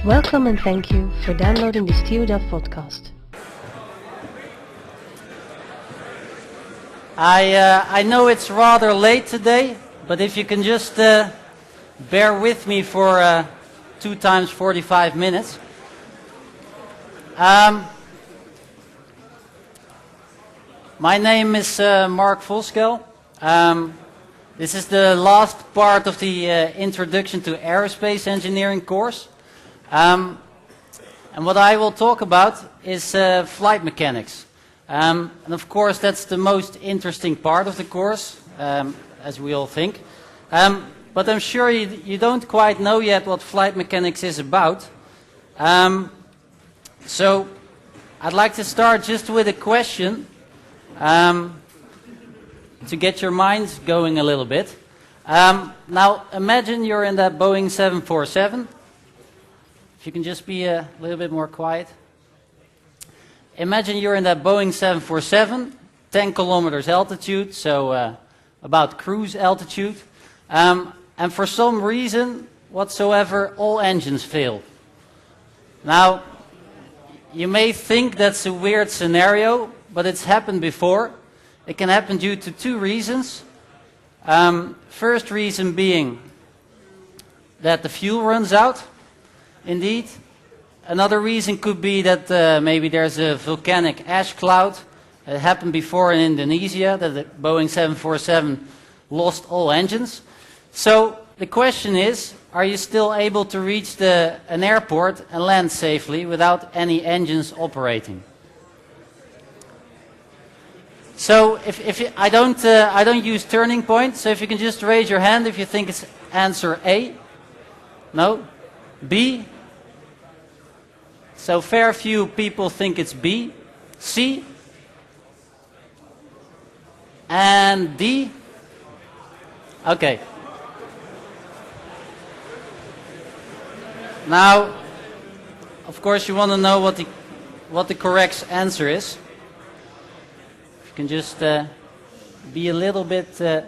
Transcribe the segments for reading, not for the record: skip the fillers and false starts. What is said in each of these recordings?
Welcome and thank you for downloading this TU Delft podcast. I know it's rather late today, but if you can just bear with me for 2 times 45 minutes. My name is Mark Voskel. This is the last part of the Introduction to Aerospace Engineering course. And what I will talk about is flight mechanics. And of course that's the most interesting part of the course, as we all think. But I'm sure you don't quite know yet what flight mechanics is about. So I'd like to start just with a question to get your minds going a little bit. Now imagine you're in that Boeing 747. If you can just be a little bit more quiet. Imagine you're in that Boeing 747, 10 kilometers altitude, so about cruise altitude. And for some reason whatsoever, all engines fail. Now, you may think that's a weird scenario, but it's happened before. It can happen due to 2 reasons. First reason being that the fuel runs out. Indeed. Another reason could be that maybe there's a volcanic ash cloud. It happened before in Indonesia that the Boeing 747 lost all engines. So the question is, are you still able to reach an airport and land safely without any engines operating? So I don't use turning point, so if you can just raise your hand if you think it's answer A. No? B? So fair few people think it's B. C? And D? Okay. Now, of course you want to know what the correct answer is. If you can just be a little bit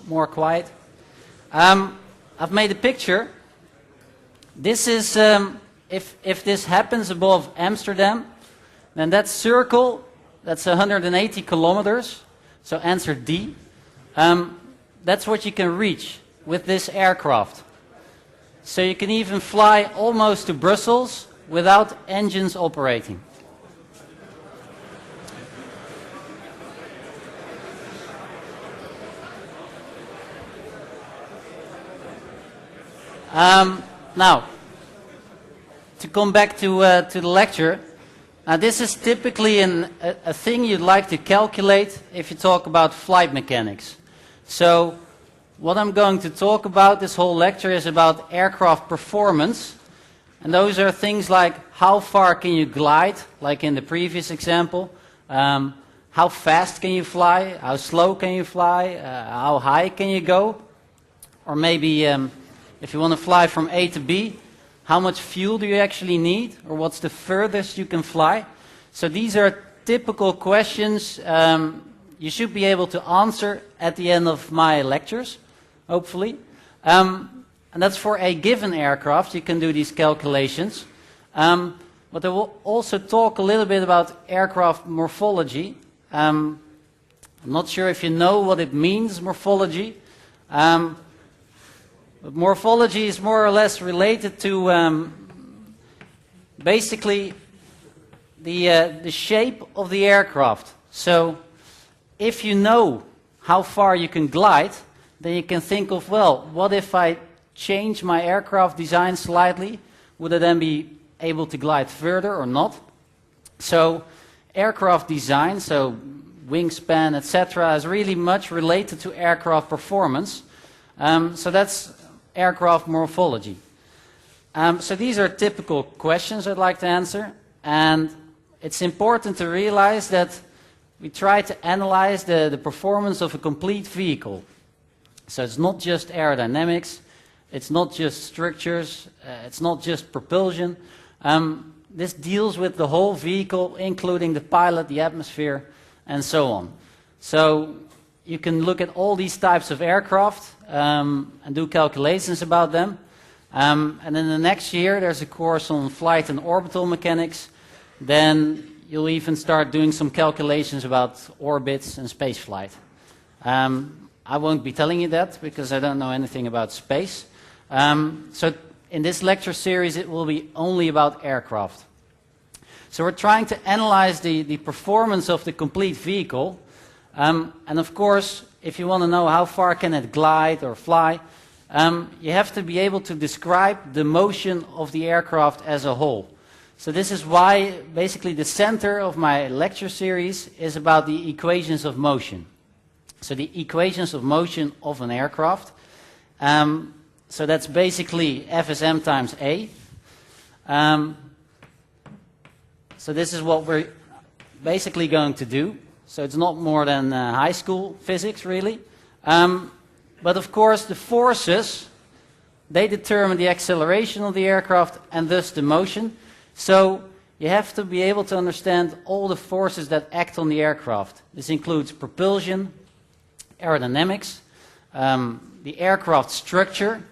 more quiet. I've made a picture. This is, if this happens above Amsterdam, then that circle, that's 180 kilometers. So answer D. That's what you can reach with this aircraft. So you can even fly almost to Brussels without engines operating. Now, to come back to the lecture, now this is typically a thing you'd like to calculate if you talk about flight mechanics. So what I'm going to talk about this whole lecture is about aircraft performance, and those are things like how far can you glide, like in the previous example, how fast can you fly, how slow can you fly, how high can you go, or maybe if you want to fly from A to B, how much fuel do you actually need, or what's the furthest you can fly. So these are typical questions you should be able to answer at the end of my lectures, hopefully. And that's for a given aircraft, you can do these calculations. But I will also talk a little bit about aircraft morphology. I'm not sure if you know what it means, morphology. But morphology is more or less related to basically the shape of the aircraft. So if you know how far you can glide, then you can think of, well, what if I change my aircraft design slightly? Would I then be able to glide further or not? So aircraft design, so wingspan, etc., is really much related to aircraft performance. So that's aircraft morphology. So these are typical questions I'd like to answer, and it's important to realize that we try to analyze the performance of a complete vehicle. So it's not just aerodynamics, it's not just structures, it's not just propulsion. This deals with the whole vehicle, including the pilot, the atmosphere, and so on. So you can look at all these types of aircraft and do calculations about them. And then the next year there's a course on flight and orbital mechanics. Then you'll even start doing some calculations about orbits and space flight. I won't be telling you that because I don't know anything about space. So in this lecture series it will be only about aircraft. So we're trying to analyze the performance of the complete vehicle. And of course, if you want to know how far can it glide or fly, you have to be able to describe the motion of the aircraft as a whole. So this is why basically the center of my lecture series is about the equations of motion. So the equations of motion of an aircraft. So that's basically FSM times A. So this is what we're basically going to do. So it's not more than high school physics really. But of course the forces, they determine the acceleration of the aircraft and thus the motion. So you have to be able to understand all the forces that act on the aircraft. This includes propulsion, aerodynamics, the aircraft structure,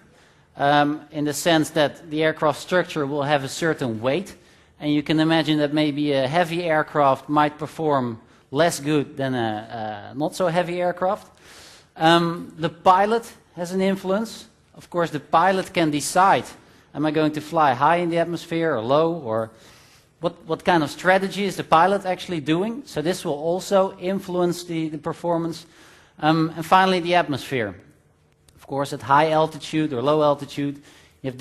in the sense that the aircraft structure will have a certain weight. And you can imagine that maybe a heavy aircraft might perform less good than a not so heavy aircraft. The pilot has an influence. Of course, the pilot can decide, am I going to fly high in the atmosphere or low, or what kind of strategy is the pilot actually doing? So this will also influence the performance. And finally, the atmosphere. Of course, at high altitude or low altitude, you have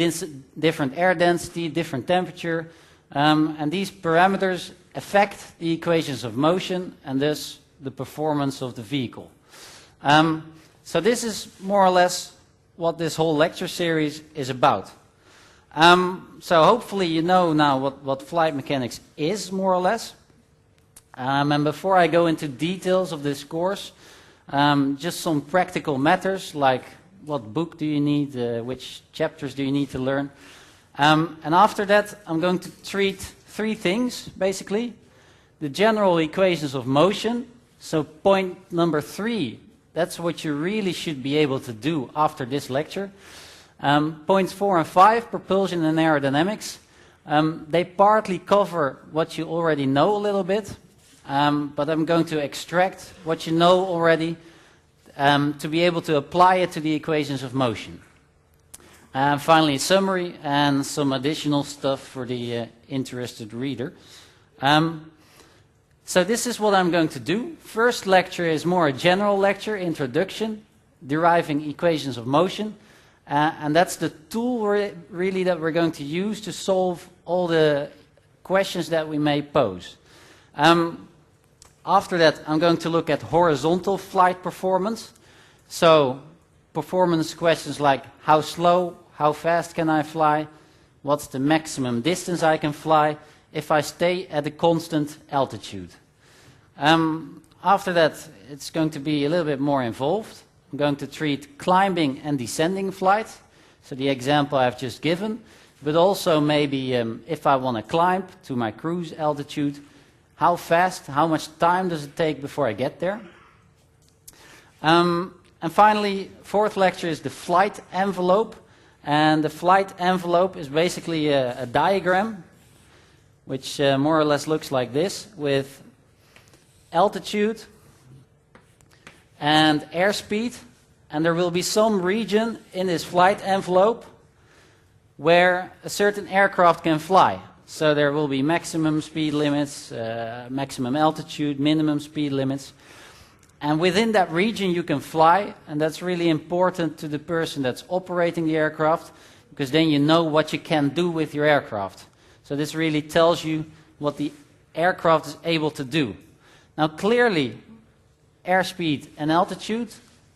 different air density, different temperature, and these parameters affect the equations of motion and thus the performance of the vehicle. So this is more or less what this whole lecture series is about. So hopefully you know now what flight mechanics is, more or less. And before I go into details of this course, just some practical matters like what book do you need, which chapters do you need to learn. And after that I'm going to treat three things basically. The general equations of motion. So point number 3, that's what you really should be able to do after this lecture. Points 4 and 5, propulsion and aerodynamics. They partly cover what you already know a little bit, but I'm going to extract what you know already to be able to apply it to the equations of motion. Finally, a summary and some additional stuff for the interested reader. So this is what I'm going to do. First lecture is more a general lecture, introduction, deriving equations of motion. And that's the tool really that we're going to use to solve all the questions that we may pose. After that, I'm going to look at horizontal flight performance. So performance questions like how slow, how fast can I fly, what's the maximum distance I can fly if I stay at a constant altitude. After that, it's going to be a little bit more involved. I'm going to treat climbing and descending flight, so the example I've just given, but also maybe if I want to climb to my cruise altitude, how fast, how much time does it take before I get there? And finally, fourth lecture is the flight envelope, and the flight envelope is basically a diagram which more or less looks like this, with altitude and airspeed, and there will be some region in this flight envelope where a certain aircraft can fly. So there will be maximum speed limits, maximum altitude, minimum speed limits, and within that region you can fly, and that's really important to the person that's operating the aircraft, because then you know what you can do with your aircraft. So this really tells you what the aircraft is able to do. Now clearly, airspeed and altitude,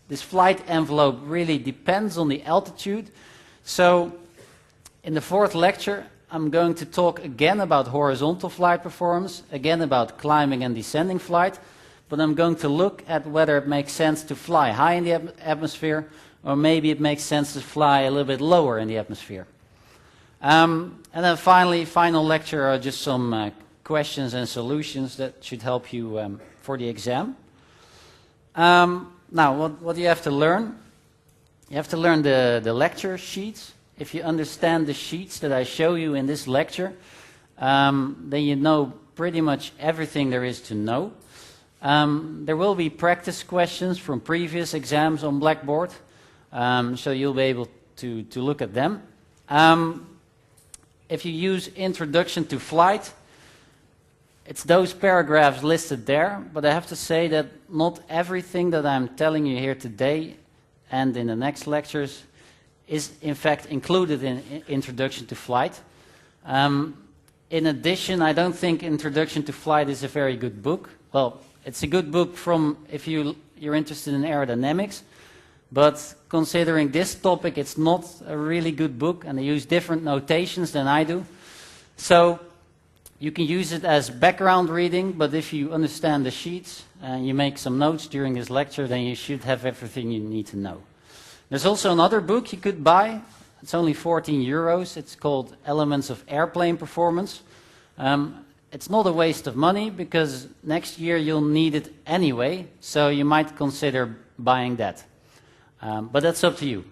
this flight envelope really depends on the altitude. So in the fourth lecture, I'm going to talk again about horizontal flight performance, again about climbing and descending flight, but I'm going to look at whether it makes sense to fly high in the atmosphere, or maybe it makes sense to fly a little bit lower in the atmosphere. And then finally, final lecture are just some questions and solutions that should help you for the exam. Now, what do you have to learn? You have to learn the lecture sheets. if you understand the sheets that I show you in this lecture, then you know pretty much everything there is to know. There will be practice questions from previous exams on Blackboard, so you'll be able to look at them. If you use Introduction to Flight, it's those paragraphs listed there, but I have to say that not everything that I'm telling you here today and in the next lectures is in fact included in Introduction to Flight. In addition, I don't think Introduction to Flight is a very good book. Well, it's a good book from if you're interested in aerodynamics, but considering this topic, it's not a really good book, and they use different notations than I do. So you can use it as background reading, but if you understand the sheets and you make some notes during this lecture, then you should have everything you need to know. There's also another book you could buy. It's only 14 euros. It's called Elements of Airplane Performance. It's not a waste of money because next year you'll need it anyway, so you might consider buying that. But that's up to you.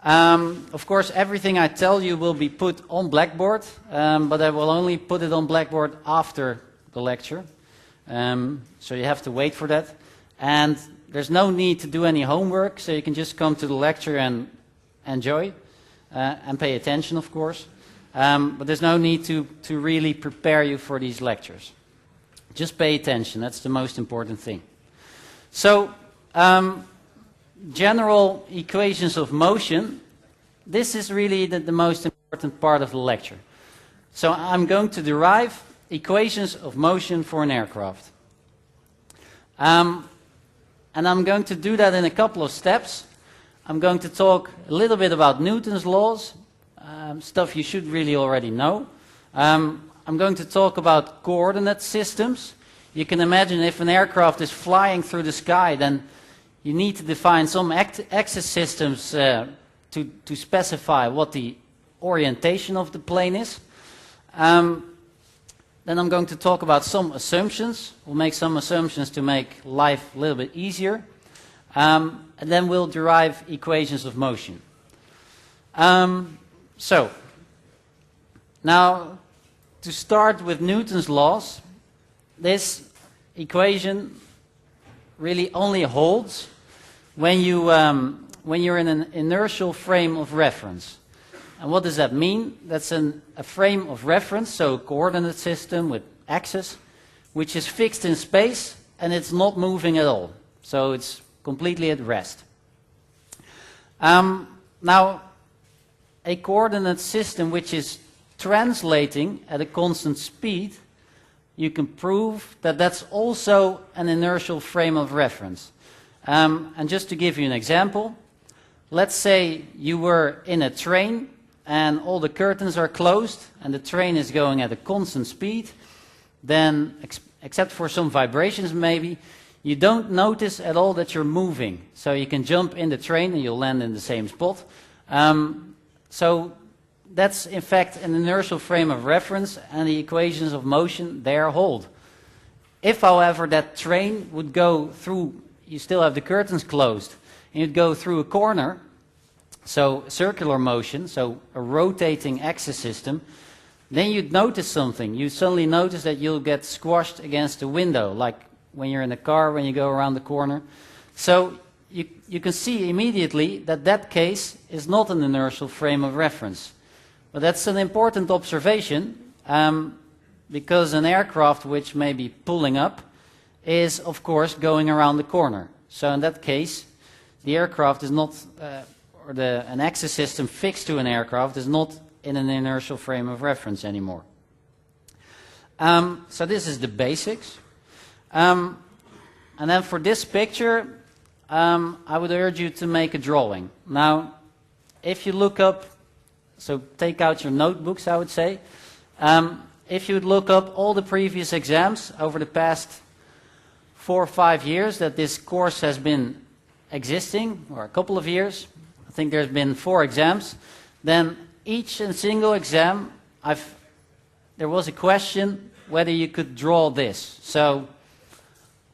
Of course, everything I tell you will be put on Blackboard, but I will only put it on Blackboard after the lecture. So you have to wait for that. And there's no need to do any homework, so you can just come to the lecture and enjoy and pay attention, of course. But there's no need to really prepare you for these lectures. Just pay attention, that's the most important thing. So, general equations of motion, this is really the most important part of the lecture. So I'm going to derive equations of motion for an aircraft. And I'm going to do that in a couple of steps. I'm going to talk a little bit about Newton's laws, stuff you should really already know. I'm going to talk about coordinate systems. You can imagine if an aircraft is flying through the sky, then you need to define some axis systems to specify what the orientation of the plane is. Then I'm going to talk about some assumptions. We'll make some assumptions to make life a little bit easier. And then we'll derive equations of motion. So, now to start with Newton's laws, this equation really only holds when you're in an inertial frame of reference. And what does that mean? That's a frame of reference, so a coordinate system with axes, which is fixed in space and it's not moving at all. So it's completely at rest. Now, a coordinate system which is translating at a constant speed, you can prove that that's also an inertial frame of reference. And just to give you an example, let's say you were in a train and all the curtains are closed and the train is going at a constant speed, then except for some vibrations maybe, you don't notice at all that you're moving. So you can jump in the train and you'll land in the same spot. So that's in fact an inertial frame of reference, and the equations of motion there hold. If, however, that train would go through, you still have the curtains closed, and you'd go through a corner, so circular motion, so a rotating axis system, then you'd notice something. You suddenly notice that you'll get squashed against a window, like when you're in a car, when you go around the corner. So you can see immediately that that case is not an inertial frame of reference. But that's an important observation, because an aircraft which may be pulling up is, of course, going around the corner. So in that case, the aircraft is not, an axis system fixed to an aircraft is not in an inertial frame of reference anymore. So this is the basics. And then for this picture, I would urge you to make a drawing. Now, if you look up, so take out your notebooks, I would say. If you would look up all the previous exams over the past 4 or 5 years that this course has been existing, or a couple of years, I think there's been 4 exams, then each and single exam, there was a question whether you could draw this. So,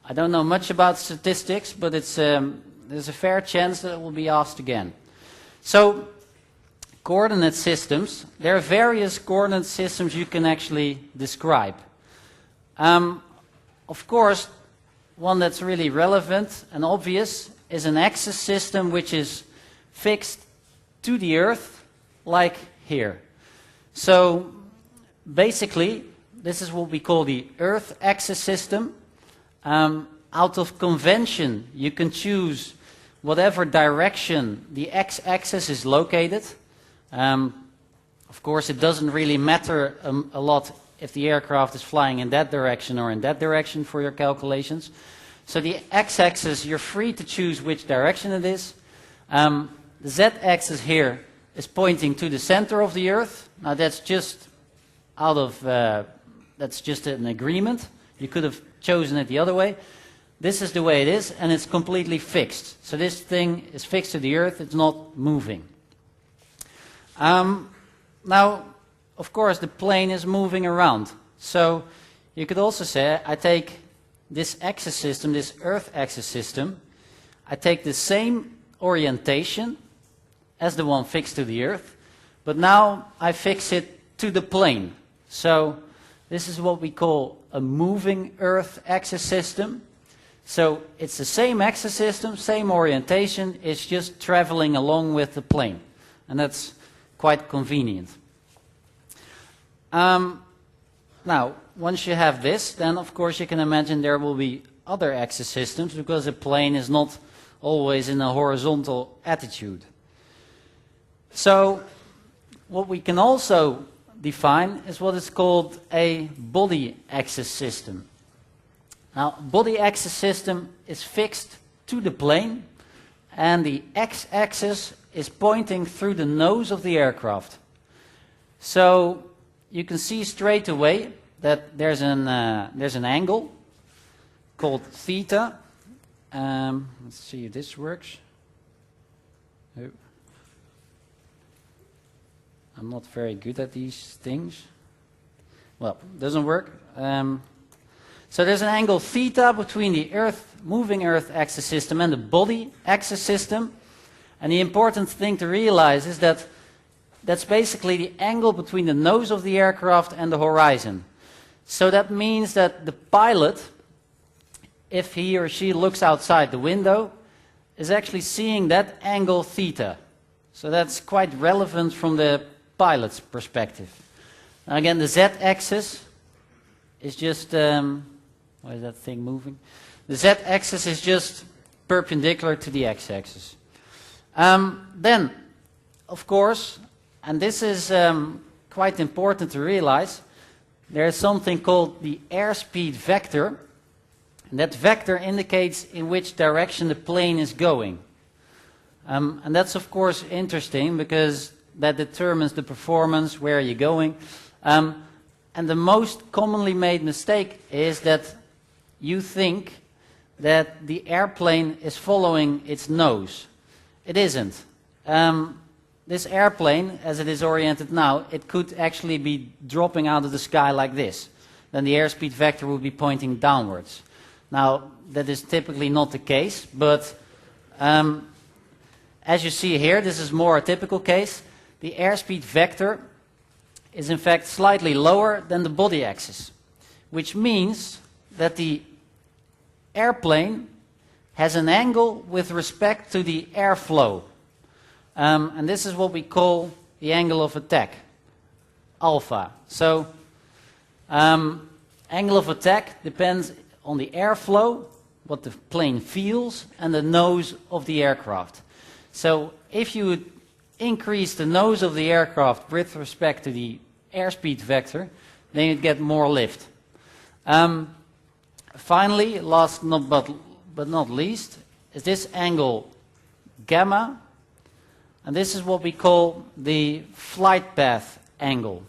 I don't know much about statistics, but there's a fair chance that it will be asked again. So, coordinate systems, there are various coordinate systems you can actually describe. Of course, one that's really relevant and obvious is an axis system which is fixed to the Earth, like here. So basically, this is what we call the Earth axis system. Out of convention, you can choose whatever direction the x-axis is located. Of course, it doesn't really matter a lot if the aircraft is flying in that direction or in that direction for your calculations. So the x-axis, you're free to choose which direction it is. The z-axis here is pointing to the center of the Earth. Now that's just that's just an agreement. You could have chosen it the other way. This is the way it is, and it's completely fixed. So this thing is fixed to the Earth, it's not moving. Now, of course, the plane is moving around. So you could also say, I take this axis system, this Earth axis system, I take the same orientation as the one fixed to the Earth, but now I fix it to the plane. So this is what we call a moving Earth axis system. So it's the same axis system, same orientation, it's just traveling along with the plane. And that's quite convenient. Now, once you have this, then of course you can imagine there will be other axis systems, because a plane is not always in a horizontal attitude. So what we can also define is what is called a body axis system. Now, body axis system is fixed to the plane, and the x-axis is pointing through the nose of the aircraft. So you can see straight away that there's an angle called theta. Let's see if this works. Oh. I'm not very good at these things. Well, doesn't work. So there's an angle theta between the moving Earth axis system and the body axis system. And the important thing to realize is that that's basically the angle between the nose of the aircraft and the horizon. So that means that the pilot, if he or she looks outside the window, is actually seeing that angle theta. So that's quite relevant from the pilot's perspective. Now again, the z-axis is just, why is that thing moving? The z-axis is just perpendicular to the x-axis. Then, of course, and this is quite important to realize, there is something called the airspeed vector, and that vector indicates in which direction the plane is going. And that's of course interesting, because that determines the performance, where you're going. And the most commonly made mistake is that you think that the airplane is following its nose. It isn't. This airplane, as it is oriented now, it could actually be dropping out of the sky like this. Then the airspeed vector would be pointing downwards. Now, that is typically not the case, but as you see here, this is more a typical case. The airspeed vector is in fact slightly lower than the body axis, which means that the airplane has an angle with respect to the airflow. And this is what we call the angle of attack, alpha. So, angle of attack depends on the airflow, what the plane feels, and the nose of the aircraft. So, if you would increase the nose of the aircraft with respect to the airspeed vector, then you'd get more lift. Finally, last but not least, is this angle gamma, and this is what we call the flight path angle.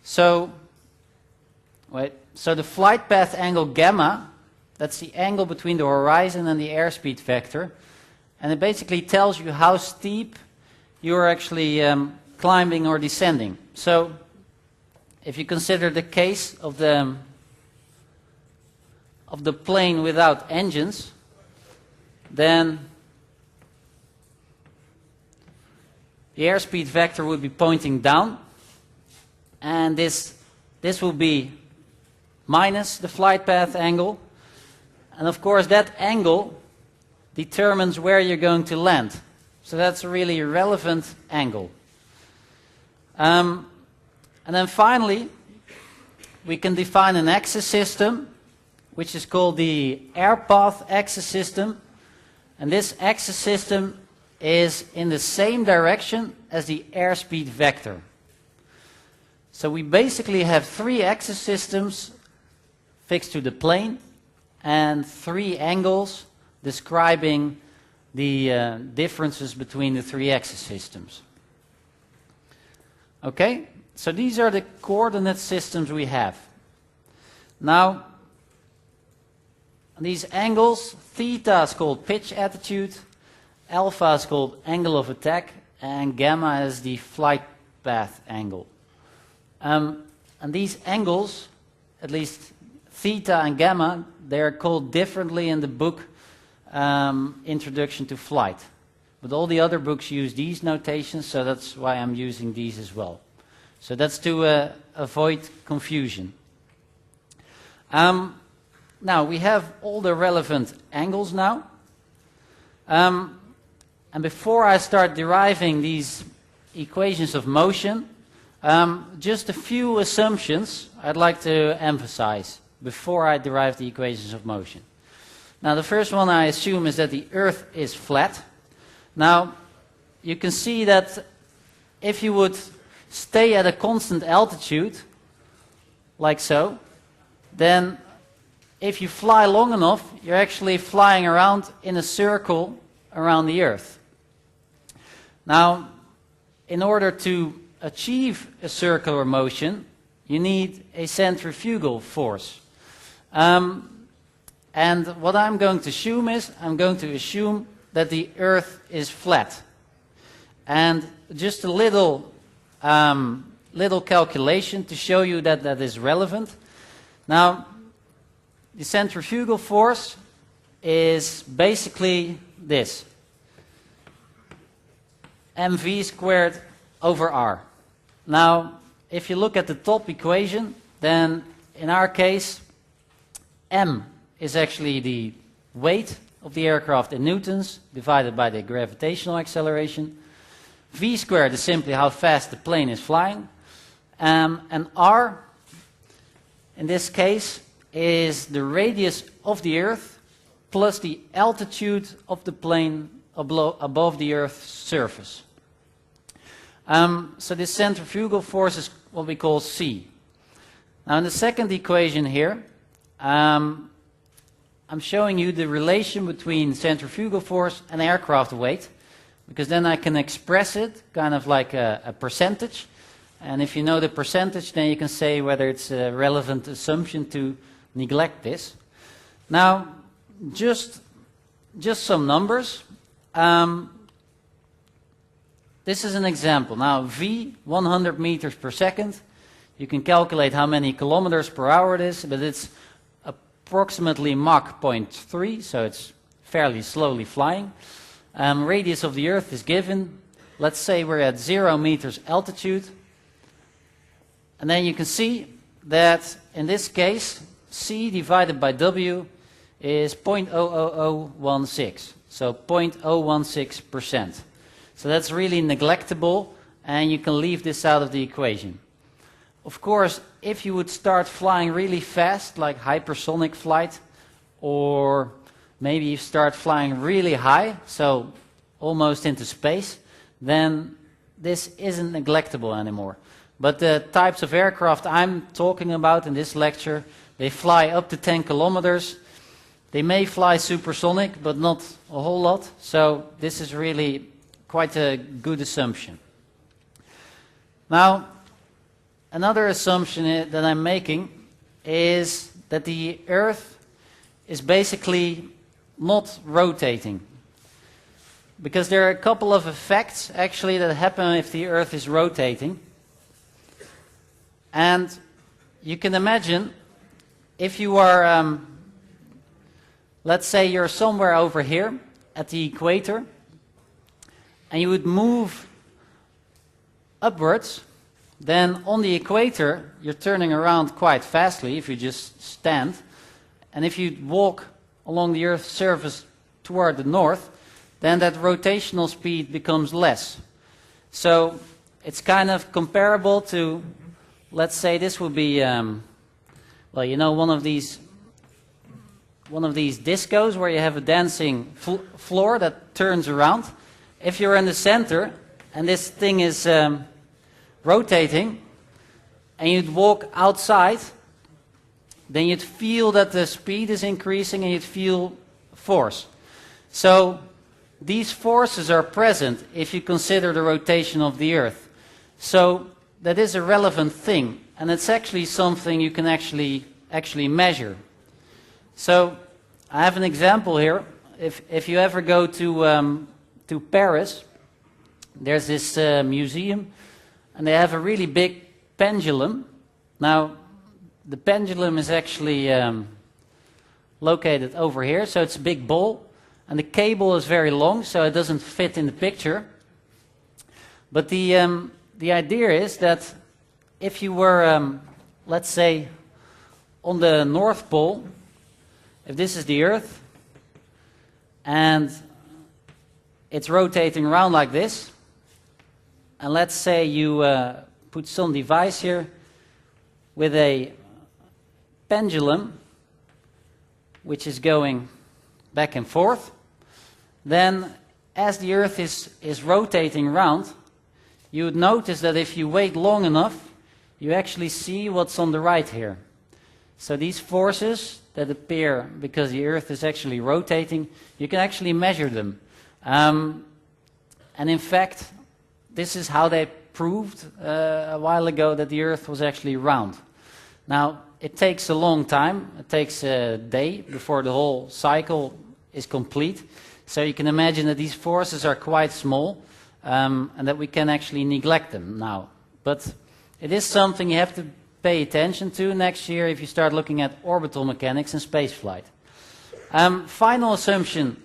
So the flight path angle gamma, that's the angle between the horizon and the airspeed vector, and it basically tells you how steep you're actually climbing or descending. So if you consider the case of the plane without engines, then the airspeed vector would be pointing down, and this will be minus the flight path angle, and of course that angle determines where you're going to land. So that's a really relevant angle. And then finally, we can define an axis system, which is called the air path axis system. And this axis system is in the same direction as the airspeed vector. So we basically have three axis systems fixed to the plane and three angles describing the differences between the three axis systems. Okay, so these are the coordinate systems we have. Now, these angles, theta is called pitch attitude, alpha is called angle of attack, and gamma is the flight path angle. And these angles, at least theta and gamma, they are called differently in the book Introduction to Flight. But all the other books use these notations, so that's why I'm using these as well. So that's to avoid confusion. Now we have all the relevant angles now. And before I start deriving these equations of motion, just a few assumptions I'd like to emphasize before I derive the equations of motion. Now the first one I assume is that the Earth is flat. Now you can see that if you would stay at a constant altitude, like so, then if you fly long enough, you're actually flying around in a circle around the Earth. Now, in order to achieve a circular motion, you need a centrifugal force. And what I'm going to assume is, I'm going to assume that the Earth is flat. And just a little calculation to show you that that is relevant. Now, the centrifugal force is basically this. mv squared over r. Now, if you look at the top equation, then in our case, m is actually the weight of the aircraft in newtons divided by the gravitational acceleration. V squared is simply how fast the plane is flying. And r, in this case, is the radius of the Earth plus the altitude of the plane above the Earth's surface. So this centrifugal force is what we call C. Now in the second equation here, I'm showing you the relation between centrifugal force and aircraft weight, because then I can express it kind of like a percentage. And if you know the percentage, then you can say whether it's a relevant assumption to neglect this. Now, just some numbers. This is an example. Now, V, 100 meters per second. You can calculate how many kilometers per hour it is, but it's approximately Mach 0.3, so it's fairly slowly flying. Radius of the Earth is given. Let's say we're at 0 meters altitude. And then you can see that in this case, C divided by W is 0.00016, so 0.016%. So that's really neglectable, and you can leave this out of the equation. Of course, if you would start flying really fast, like hypersonic flight, or maybe you start flying really high, so almost into space, then this isn't neglectable anymore. But the types of aircraft I'm talking about in this lecture, they fly up to 10 kilometers. They may fly supersonic, but not a whole lot. So this is really quite a good assumption. Now, another assumption that I'm making is that the Earth is basically not rotating. Because there are a couple of effects actually that happen if the Earth is rotating. And you can imagine if you are, let's say you're somewhere over here at the equator, and you would move upwards, then on the equator you're turning around quite fastly if you just stand. And if you walk along the Earth's surface toward the north, then that rotational speed becomes less. So it's kind of comparable to, let's say this would be, well, you know, one of these discos where you have a dancing floor that turns around. If you're in the center and this thing is rotating and you'd walk outside, then you'd feel that the speed is increasing and you'd feel force. So these forces are present if you consider the rotation of the Earth. So that is a relevant thing, and it's actually something you can actually measure. So I have an example here. If you ever go to Paris, there's this museum, and they have a really big pendulum. Now, the pendulum is actually located over here, so it's a big ball, and the cable is very long, so it doesn't fit in the picture. But the idea is that if you were, let's say, on the North Pole, if this is the Earth, and it's rotating around like this, and let's say you put some device here with a pendulum which is going back and forth, then as the Earth is rotating around, you would notice that if you wait long enough, you actually see what's on the right here. So these forces that appear because the Earth is actually rotating, you can actually measure them. And in fact, this is how they proved a while ago that the Earth was actually round. Now, it takes a long time. It takes a day before the whole cycle is complete. So you can imagine that these forces are quite small and that we can actually neglect them now. But it is something you have to pay attention to next year if you start looking at orbital mechanics and spaceflight. Final assumption,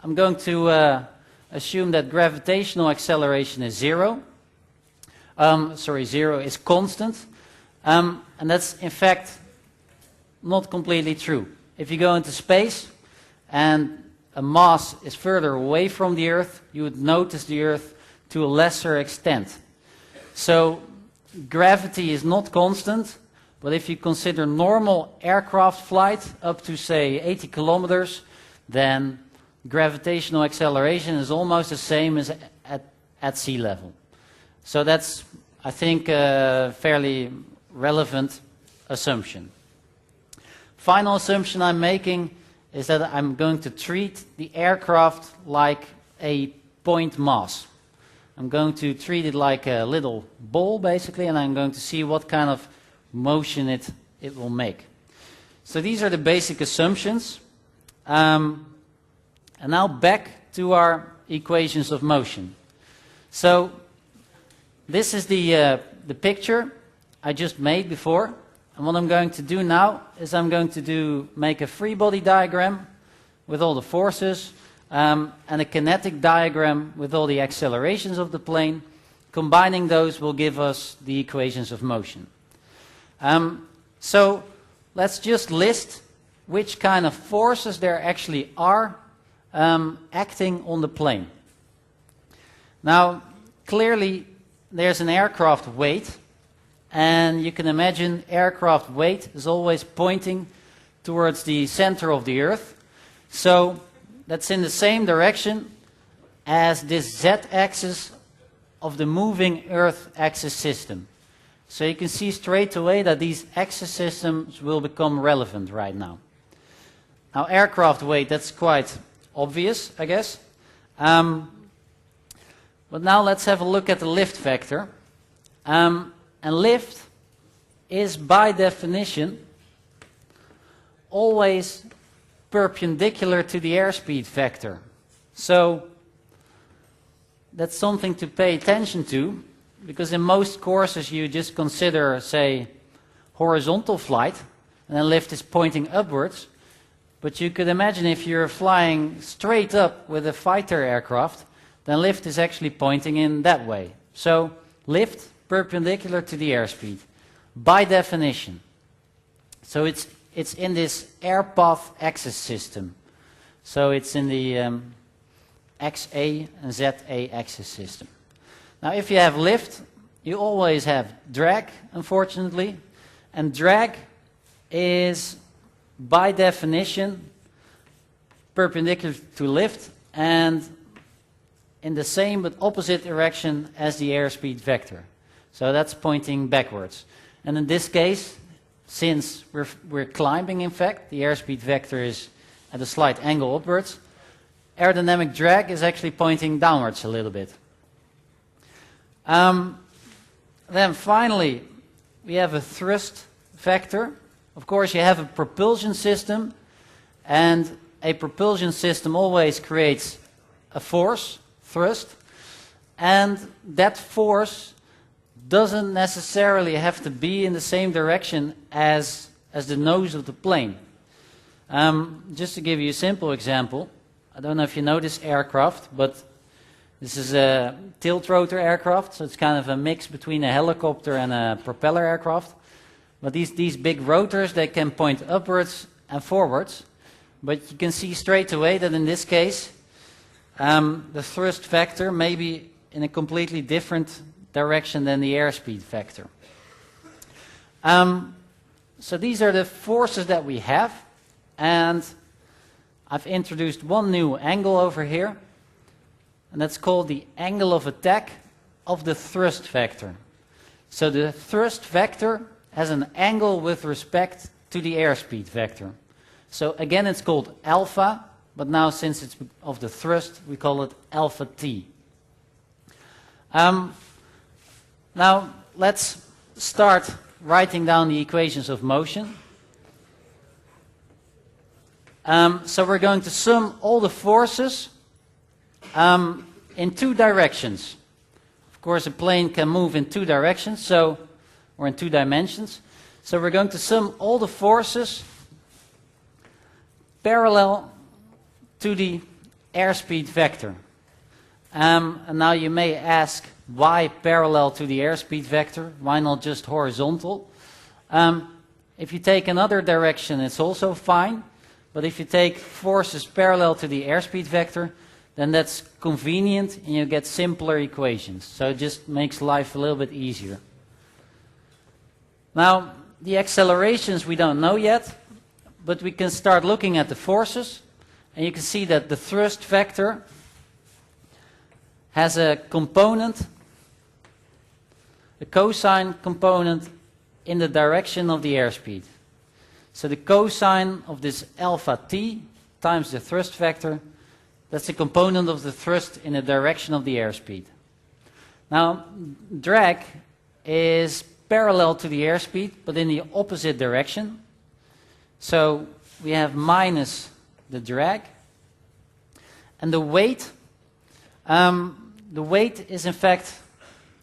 I'm going to assume that gravitational acceleration is zero. Zero is constant. And that's in fact not completely true. If you go into space and a mass is further away from the Earth, you would notice the Earth to a lesser extent. So gravity is not constant, but if you consider normal aircraft flight up to say 80 kilometers, then gravitational acceleration is almost the same as at sea level. So that's, I think, a fairly relevant assumption. Final assumption I'm making is that I'm going to treat the aircraft like a point mass. I'm going to treat it like a little ball, basically, and I'm going to see what kind of motion it will make. So these are the basic assumptions. And now back to our equations of motion. So this is the picture I just made before. And what I'm going to do now is I'm going to make a free body diagram with all the forces, and a kinetic diagram with all the accelerations of the plane. Combining those will give us the equations of motion. So let's just list which kind of forces there actually are acting on the plane. Now, clearly there's an aircraft weight, and you can imagine aircraft weight is always pointing towards the center of the Earth. So that's in the same direction as this z-axis of the moving Earth axis system. So you can see straight away that these axis systems will become relevant right now. Now, aircraft weight, that's quite obvious, I guess. But now let's have a look at the lift vector. And lift is by definition always perpendicular to the airspeed vector. So that's something to pay attention to, because in most courses you just consider, say, horizontal flight, and then lift is pointing upwards. But you could imagine if you're flying straight up with a fighter aircraft, then lift is actually pointing in that way. So lift perpendicular to the airspeed, by definition. So it's in this air path axis system. So it's in the XA and ZA axis system. Now if you have lift, you always have drag, unfortunately, and drag is by definition perpendicular to lift and in the same but opposite direction as the airspeed vector. So that's pointing backwards. And in this case, since we're climbing, in fact, the airspeed vector is at a slight angle upwards, aerodynamic drag is actually pointing downwards a little bit. Then finally, we have a thrust vector. Of course, you have a propulsion system, and a propulsion system always creates a force, thrust, and that force doesn't necessarily have to be in the same direction as the nose of the plane. Just to give you a simple example, I don't know if you know this aircraft, but this is a tilt rotor aircraft, so it's kind of a mix between a helicopter and a propeller aircraft. But these big rotors, they can point upwards and forwards, but you can see straight away that in this case, the thrust vector may be in a completely different direction than the airspeed vector. So these are the forces that we have, and I've introduced one new angle over here, and that's called the angle of attack of the thrust vector. So the thrust vector has an angle with respect to the airspeed vector. So again, it's called alpha, but now since it's of the thrust, we call it alpha t. Now let's start writing down the equations of motion. So we're going to sum all the forces in two directions. Of course, a plane can move in two directions, or in two dimensions. So we're going to sum all the forces parallel to the airspeed vector. And now you may ask, why parallel to the airspeed vector? Why not just horizontal? If you take another direction, it's also fine. But if you take forces parallel to the airspeed vector, then that's convenient and you get simpler equations. So it just makes life a little bit easier. Now, the accelerations we don't know yet, but we can start looking at the forces. And you can see that the thrust vector has a component, a cosine component in the direction of the airspeed. So the cosine of this alpha t times the thrust vector, that's the component of the thrust in the direction of the airspeed. Now, drag is parallel to the airspeed, but in the opposite direction. So we have minus the drag. And the weight is in fact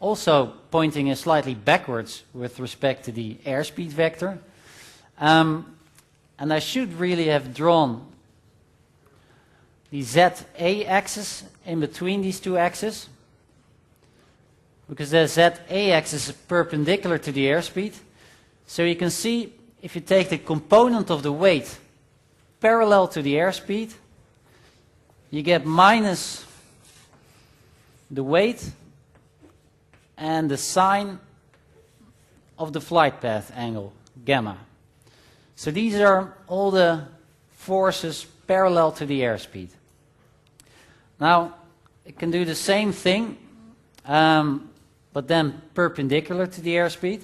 also pointing slightly backwards with respect to the airspeed vector. And I should really have drawn the ZA axis in between these two axes, because the ZA axis is perpendicular to the airspeed. So you can see, if you take the component of the weight parallel to the airspeed, you get minus the weight and the sine of the flight path angle, gamma. So these are all the forces parallel to the airspeed. Now, it can do the same thing, but then perpendicular to the airspeed.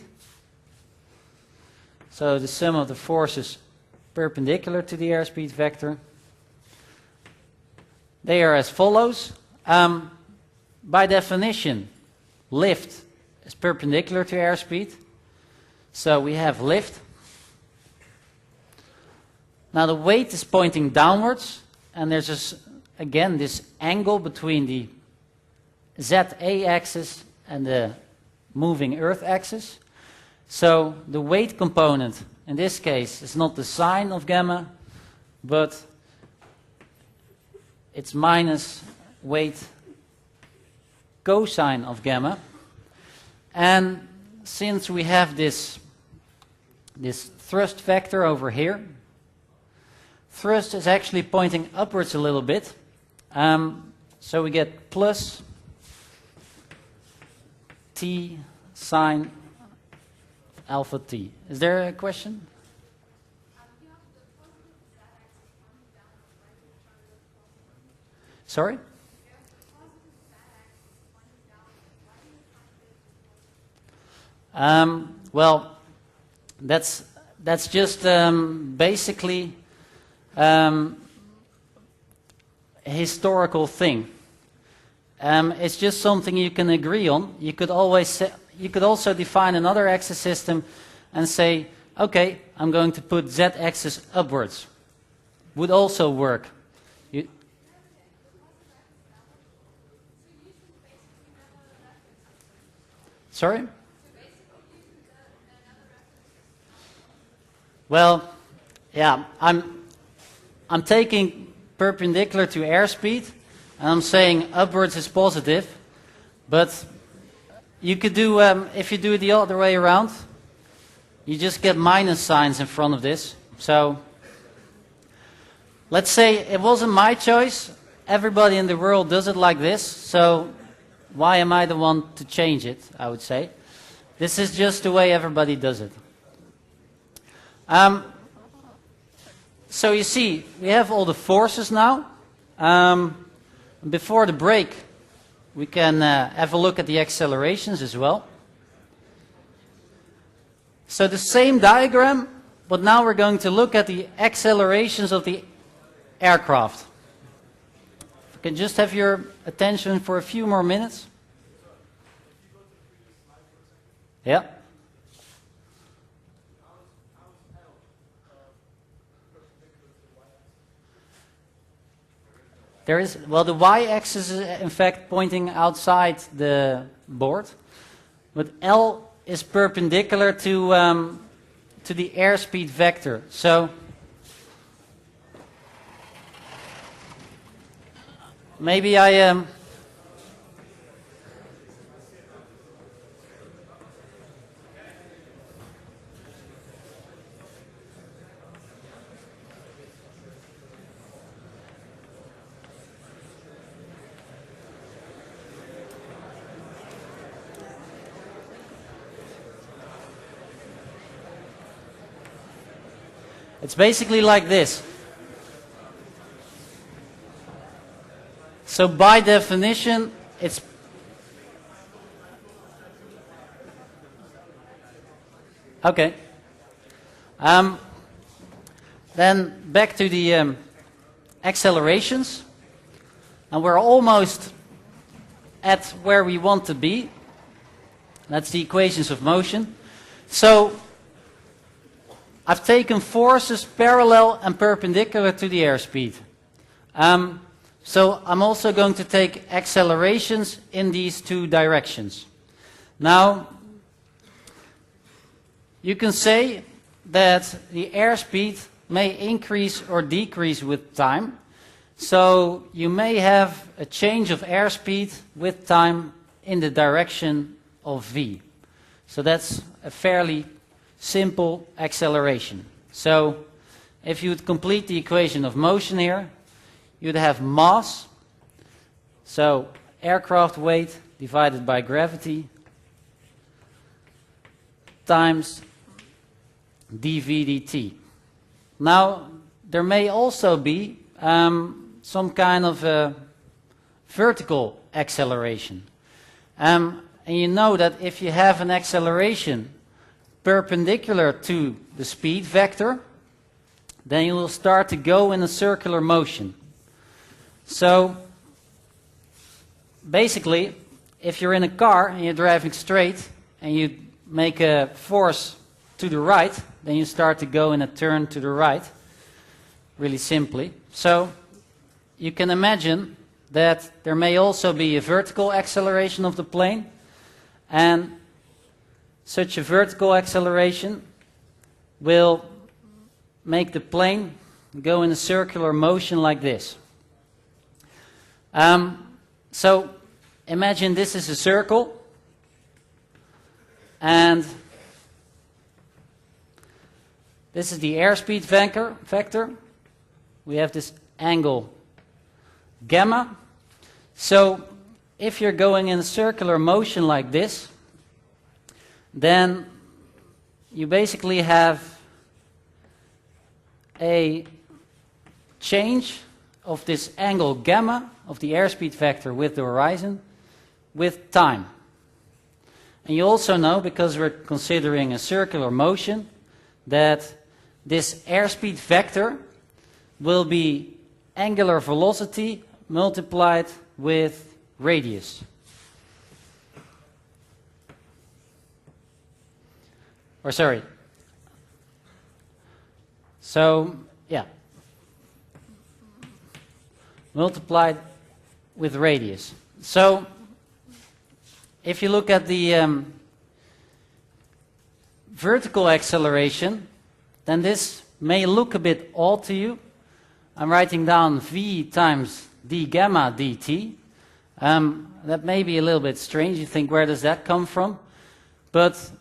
So the sum of the forces perpendicular to the airspeed vector, they are as follows. By definition, lift is perpendicular to airspeed. So we have lift. Now the weight is pointing downwards, and there's again this angle between the ZA axis and the moving Earth axis. So the weight component in this case is not the sine of gamma, but it's minus weight cosine of gamma. And since we have this thrust vector over here, thrust is actually pointing upwards a little bit. So we get plus t sine alpha t. Is there a question? Sorry? Well, that's just basically a historical thing. It's just something you can agree on. You could also define another axis system and say, okay, I'm going to put z-axis upwards. Would also work. Sorry? Well, yeah, I'm taking perpendicular to airspeed, and I'm saying upwards is positive, but you could do, if you do it the other way around, you just get minus signs in front of this. So, let's say it wasn't my choice, everybody in the world does it like this, so why am I the one to change it, I would say. This is just the way everybody does it. So you see, we have all the forces now. Before the break, we can have a look at the accelerations as well. So the same diagram, but now we're going to look at the accelerations of the aircraft. If you can just have your attention for a few more minutes. Yeah. There is, well, the y-axis is in fact pointing outside the board, but L is perpendicular to the airspeed vector. So maybe I it's basically like this. So by definition, it's okay. Then back to the accelerations, and we're almost at where we want to be. That's the equations of motion. So I've taken forces parallel and perpendicular to the airspeed. So I'm also going to take accelerations in these two directions. Now, you can say that the airspeed may increase or decrease with time. So you may have a change of airspeed with time in the direction of v. So that's a fairly simple acceleration. So if you would complete the equation of motion here, you'd have mass, so aircraft weight divided by gravity, times dv dt. Now, there may also be some kind of a vertical acceleration. And you know that if you have an acceleration perpendicular to the speed vector, then you will start to go in a circular motion. So basically, if you're in a car and you're driving straight and you make a force to the right, then you start to go in a turn to the right, really simply. So you can imagine that there may also be a vertical acceleration of the plane, and such a vertical acceleration will make the plane go in a circular motion like this. So imagine this is a circle, and this is the airspeed vector. We have this angle gamma. So if you're going in a circular motion like this, then you basically have a change of this angle gamma of the airspeed vector with the horizon with time. And you also know, because we're considering a circular motion, that this airspeed vector will be angular velocity multiplied with radius. Or sorry. So, yeah. Multiplied with radius. So, if you look at the vertical acceleration, then this may look a bit odd to you. I'm writing down v times d gamma dt. That may be a little bit strange. You think, where does that come from? But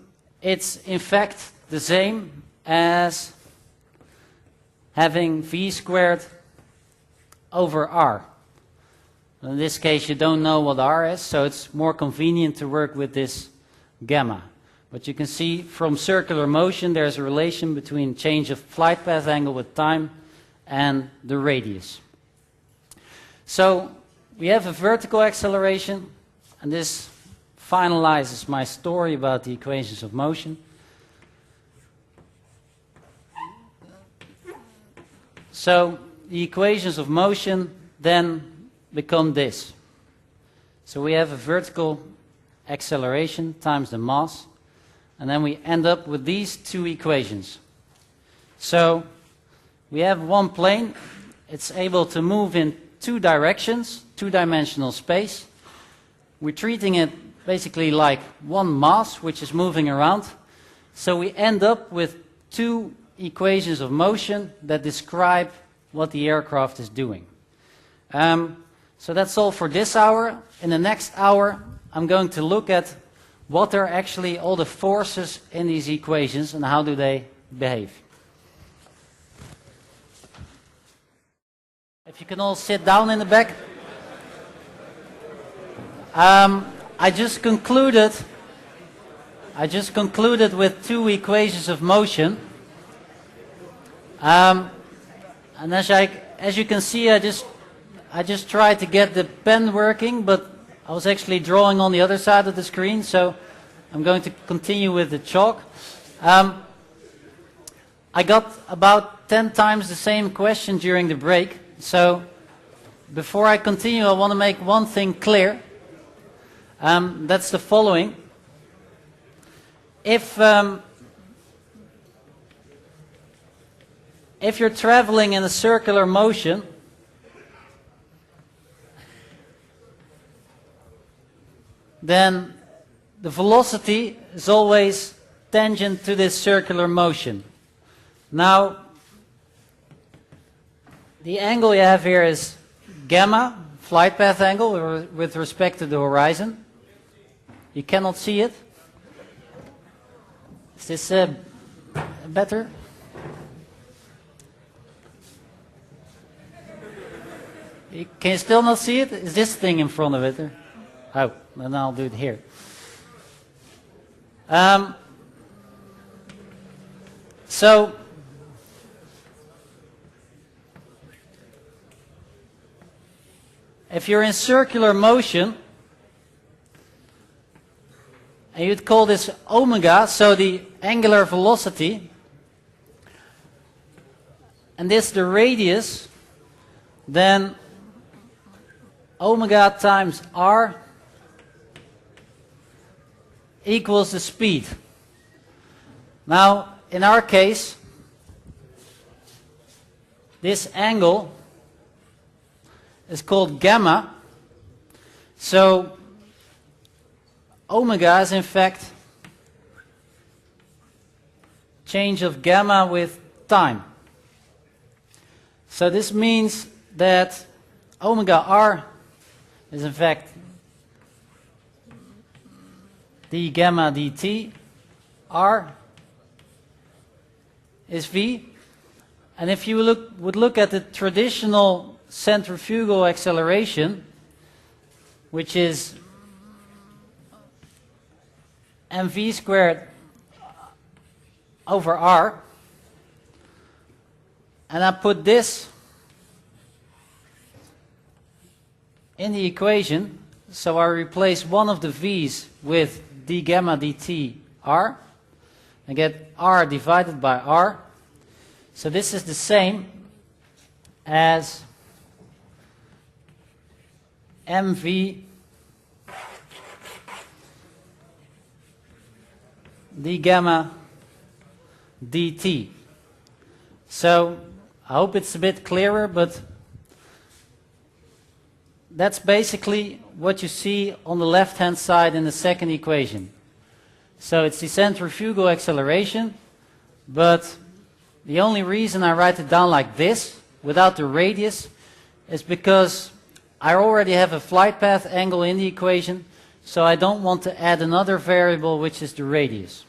it's in fact the same as having v squared over r. In this case, you don't know what r is, so it's more convenient to work with this gamma. But you can see from circular motion there's a relation between change of flight path angle with time and the radius. So we have a vertical acceleration, and this finalizes my story about the equations of motion. So the equations of motion then become this. So we have a vertical acceleration times the mass, and then we end up with these two equations. So we have one plane, it's able to move in two directions, two-dimensional space. We're treating it basically like one mass which is moving around. So we end up with two equations of motion that describe what the aircraft is doing. So that's all for this hour. In the next hour I'm going to look at what are actually all the forces in these equations and how do they behave. If you can all sit down in the back. I just concluded with two equations of motion. And as you can see, I just tried to get the pen working, but I was actually drawing on the other side of the screen, so I'm going to continue with the chalk. I got about 10 times the same question during the break, so before I continue I want to make one thing clear. That's the following. If you're traveling in a circular motion, then the velocity is always tangent to this circular motion. Now, the angle you have here is gamma, flight path angle, with respect to the horizon. You cannot see it. Is this better? Can you still not see it? Is this thing in front of it? Or? Oh, then I'll do it here. So, if you're in circular motion, and you'd call this omega, so the angular velocity, and this the radius, then omega times r equals the speed. Now, in our case, this angle is called gamma, so omega is in fact change of gamma with time. So this means that omega r is in fact d gamma dt, R is V. And if you would look at the traditional centrifugal acceleration, which is mv squared over R, and I put this in the equation, so I replace one of the v's with d gamma dt R, I get R divided by R. So this is the same as mv d gamma dt. So I hope it's a bit clearer, but that's basically what you see on the left hand side in the second equation. So it's the centrifugal acceleration, but the only reason I write it down like this without the radius is because I already have a flight path angle in the equation, so I don't want to add another variable, which is the radius.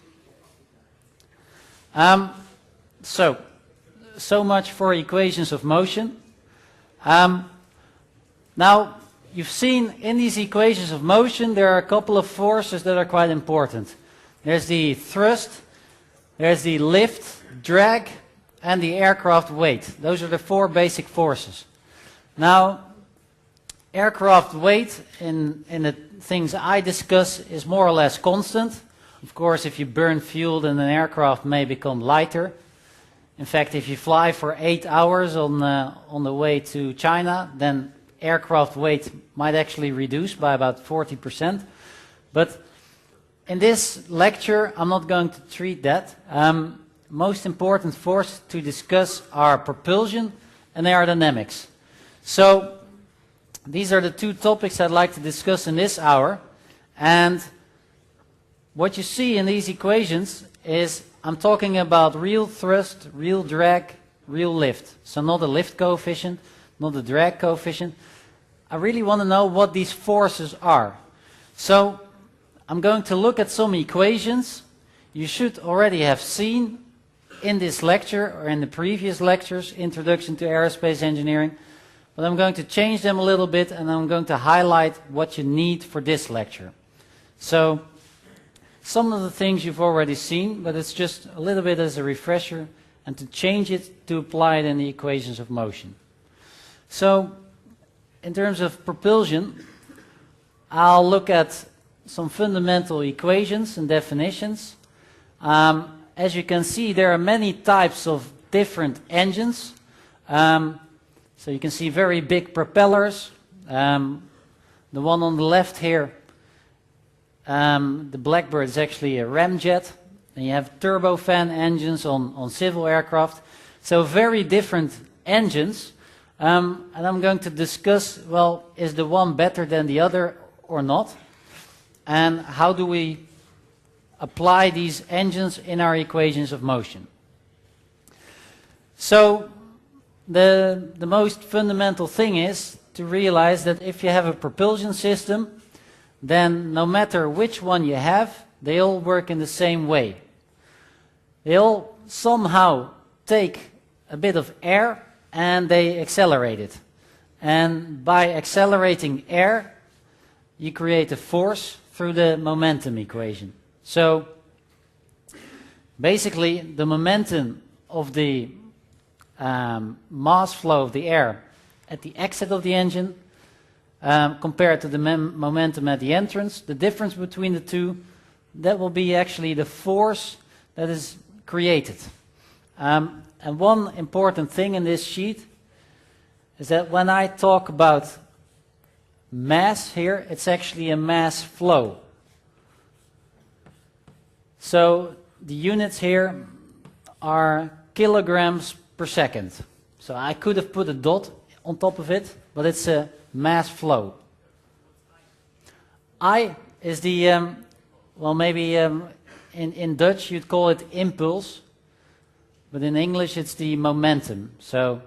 So much for equations of motion. Now, you've seen in these equations of motion there are a couple of forces that are quite important. There's the thrust, there's the lift, drag, and the aircraft weight. Those are the four basic forces. Now, aircraft weight in the things I discuss is more or less constant. Of course, if you burn fuel, then an aircraft may become lighter. In fact, if you fly for 8 hours on the way to China, then aircraft weight might actually reduce by about 40%. But in this lecture, I'm not going to treat that. Most important forces to discuss are propulsion and aerodynamics. So these are the two topics I'd like to discuss in this hour. And what you see in these equations is I'm talking about real thrust, real drag, real lift. So not a lift coefficient, not a drag coefficient. I really want to know what these forces are. So I'm going to look at some equations you should already have seen in this lecture or in the previous lectures, Introduction to Aerospace Engineering. But I'm going to change them a little bit, and I'm going to highlight what you need for this lecture. So some of the things you've already seen, but it's just a little bit as a refresher and to change it to apply it in the equations of motion. So in terms of propulsion, I'll look at some fundamental equations and definitions. As you can see, there are many types of different engines. So you can see very big propellers. The one on the left here, the Blackbird, is actually a ramjet. And you have turbofan engines on civil aircraft. So very different engines. And I'm going to discuss, well, is the one better than the other or not? And how do we apply these engines in our equations of motion? So the most fundamental thing is to realize that if you have a propulsion system, then no matter which one you have, they all work in the same way. They all somehow take a bit of air and they accelerate it. And by accelerating air, you create a force through the momentum equation. So basically the momentum of the mass flow of the air at the exit of the engine compared to the momentum at the entrance, the difference between the two, that will be actually the force that is created. And one important thing in this sheet is that when I talk about mass here, it's actually a mass flow. So the units here are kilograms per second. So I could have put a dot on top of it, but it's a mass flow. I is the, well, maybe in Dutch you'd call it impulse, but in English it's the momentum. So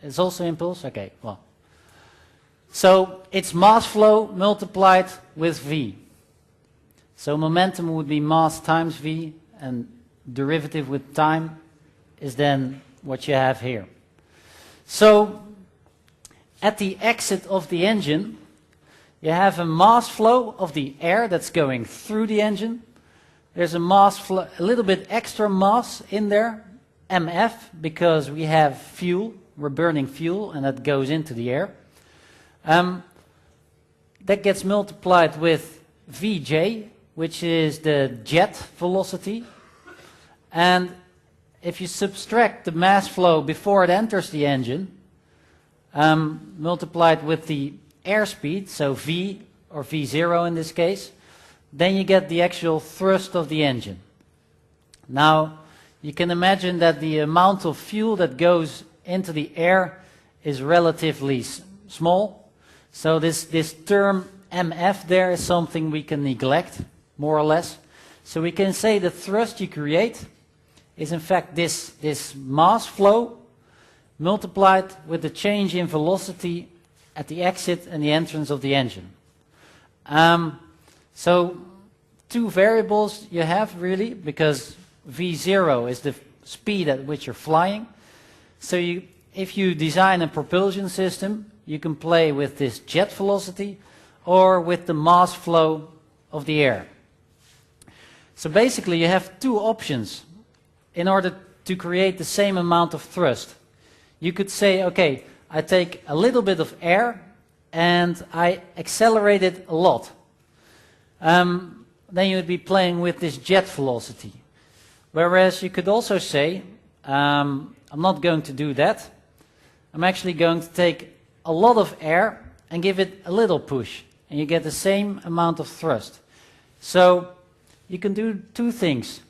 it's also impulse? Okay, well. So it's mass flow multiplied with V. So momentum would be mass times v, and derivative with time is then what you have here. So at the exit of the engine, you have a mass flow of the air that's going through the engine. There's a mass flow, a little bit extra mass in there, mf, because we have fuel, we're burning fuel, and that goes into the air. That gets multiplied with Vj, which is the jet velocity. And if you subtract the mass flow before it enters the engine, multiplied with the airspeed, so V or V0 in this case, then you get the actual thrust of the engine. Now, you can imagine that the amount of fuel that goes into the air is relatively small. So this term mf there is something we can neglect, more or less. So we can say the thrust you create is in fact this mass flow multiplied with the change in velocity at the exit and the entrance of the engine. So two variables you have really, because V0 is the speed at which you're flying. So if you design a propulsion system, you can play with this jet velocity or with the mass flow of the air. So basically you have two options in order to create the same amount of thrust. You could say, okay, I take a little bit of air and I accelerate it a lot. Then you would be playing with this jet velocity. Whereas you could also say, I'm not going to do that. I'm actually going to take a lot of air and give it a little push, and you get the same amount of thrust. So you can do two things.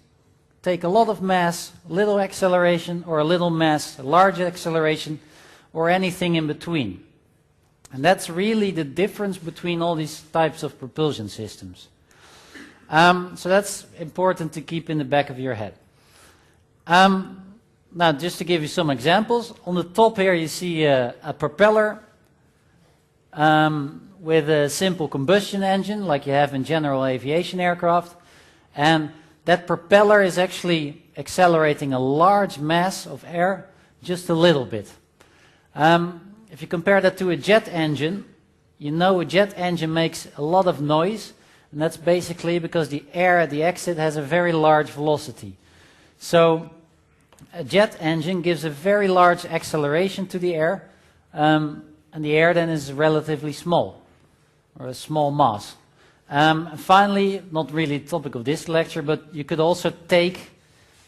Take a lot of mass, little acceleration, or a little mass, a large acceleration, or anything in between. And that's really the difference between all these types of propulsion systems. So that's important to keep in the back of your head. Now, just to give you some examples, on the top here you see a propeller with a simple combustion engine like you have in general aviation aircraft, and that propeller is actually accelerating a large mass of air just a little bit. If you compare that to a jet engine, you know a jet engine makes a lot of noise, and that's basically because the air at the exit has a very large velocity. So a jet engine gives a very large acceleration to the air, and the air then is relatively small, or a small mass. Finally, not really the topic of this lecture, but you could also take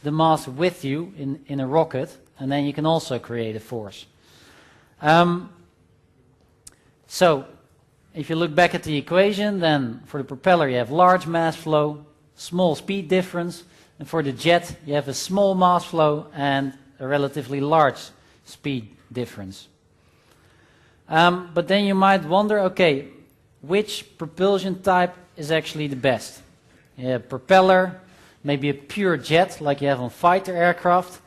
the mass with you in a rocket, and then you can also create a force. So, if you look back at the equation, then for the propeller you have large mass flow, small speed difference, and for the jet you have a small mass flow and a relatively large speed difference. But then you might wonder, okay, which propulsion type is actually the best? Yeah, propeller, maybe a pure jet like you have on fighter aircraft,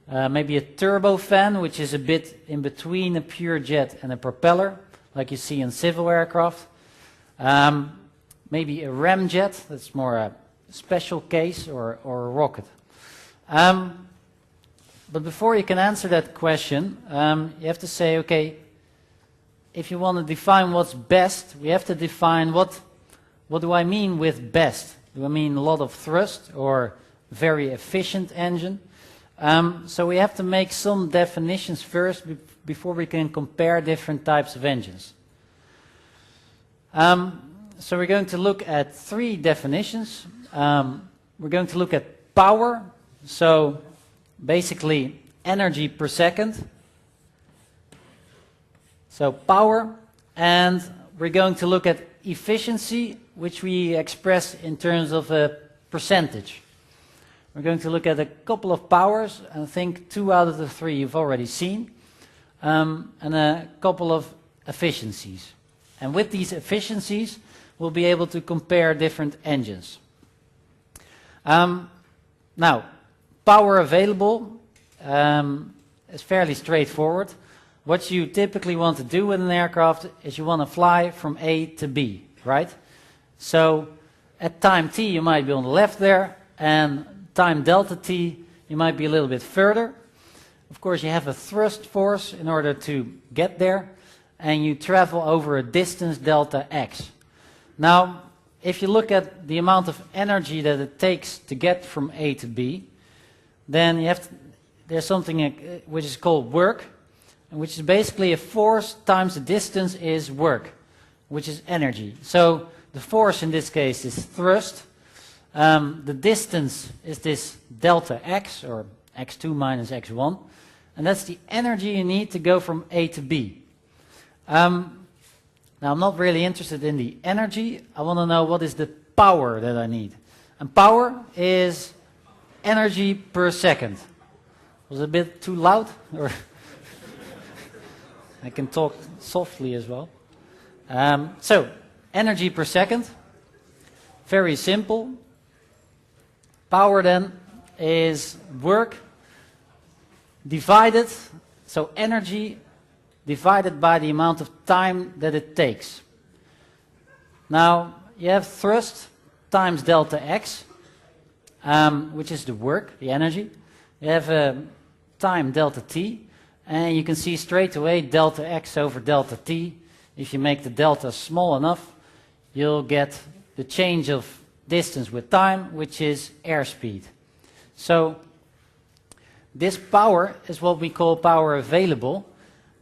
maybe a turbofan, which is a bit in between a pure jet and a propeller, like you see in civil aircraft. Maybe a ramjet, that's more a special case, or a rocket. But before you can answer that question, you have to say, okay, if you want to define what's best, we have to define what do I mean with best? Do I mean a lot of thrust or very efficient engine? So we have to make some definitions first before we can compare different types of engines. So we're going to look at three definitions. We're going to look at power, so basically energy per second. So power, and we're going to look at efficiency, which we express in terms of a percentage. We're going to look at a couple of powers, and I think 2 out of the 3 you've already seen, and a couple of efficiencies. And with these efficiencies, we'll be able to compare different engines. Now, power available is fairly straightforward. What you typically want to do with an aircraft is you want to fly from A to B, right? So at time t you might be on the left there, and time delta t you might be a little bit further. Of course you have a thrust force in order to get there, and you travel over a distance delta x. Now if you look at the amount of energy that it takes to get from A to B, then you have to, there's something which is called work, which is basically a force times the distance is work, which is energy. So the force in this case is thrust. The distance is this delta x, or x2 minus x1, and that's the energy you need to go from A to B. Now I'm not really interested in the energy. I want to know what is the power that I need. And power is energy per second. Was it a bit too loud? Or I can talk softly as well. So, energy per second. Very simple. Power then is work divided, so energy divided by the amount of time that it takes. Now you have thrust times delta x, which is the work, the energy. You have time delta t, and you can see straight away delta x over delta t. If you make the delta small enough, you'll get the change of distance with time, which is airspeed. So this power is what we call power available,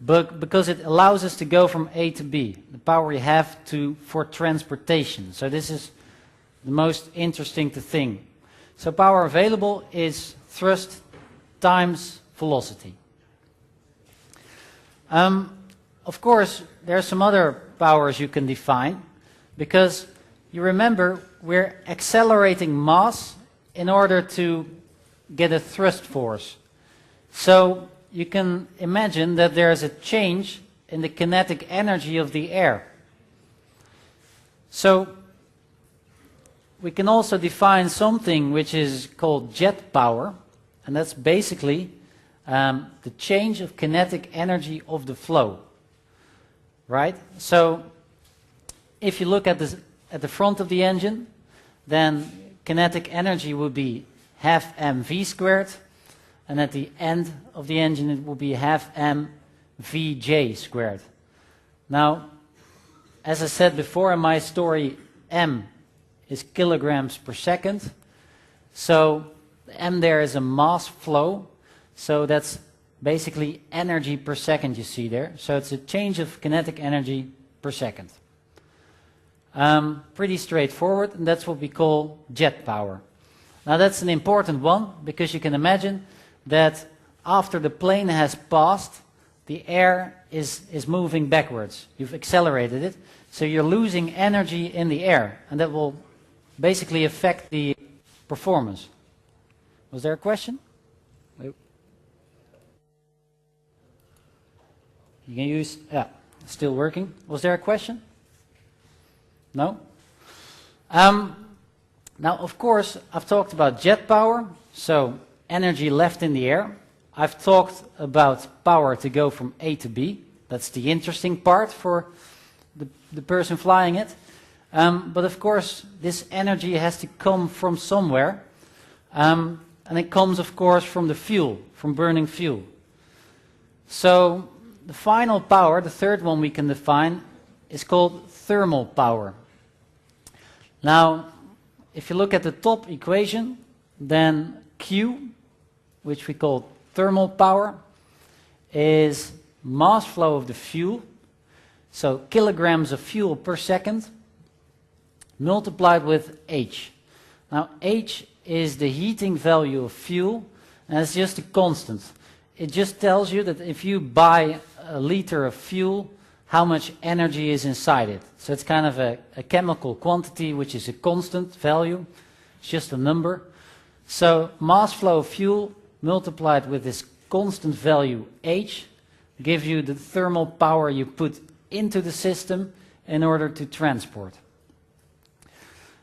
but because it allows us to go from A to B, the power you have for transportation. So this is the most interesting thing. So power available is thrust times velocity. Of course, there are some other powers you can define, because you remember we're accelerating mass in order to get a thrust force. So you can imagine that there's a change in the kinetic energy of the air. So we can also define something which is called jet power, and that's basically the change of kinetic energy of the flow. Right? So if you look at the front of the engine, then kinetic energy would be half mv squared, and at the end of the engine it will be half mvj squared. Now, as I said before in my story, m is kilograms per second, so m there is a mass flow, so that's basically energy per second you see there. So it's a change of kinetic energy per second. Pretty straightforward, and that's what we call jet power. Now that's an important one, because you can imagine that after the plane has passed, the air is moving backwards. You've accelerated it, so you're losing energy in the air, and that will basically affect the performance. Was there a question? You can use, yeah, still working. Was there a question? No? Now, of course, I've talked about jet power, so energy left in the air. I've talked about power to go from A to B. That's the interesting part for the person flying it. But of course, this energy has to come from somewhere. And it comes, of course, from the fuel, from burning fuel. So the final power, the third one we can define, is called thermal power. Now, if you look at the top equation, then Q, which we call thermal power, is mass flow of the fuel, so kilograms of fuel per second, multiplied with H. Now, H is the heating value of fuel, and it's just a constant. It just tells you that if you buy a liter of fuel, how much energy is inside it. So it's kind of a chemical quantity, which is a constant value. It's just a number. So mass flow of fuel multiplied with this constant value H gives you the thermal power you put into the system in order to transport.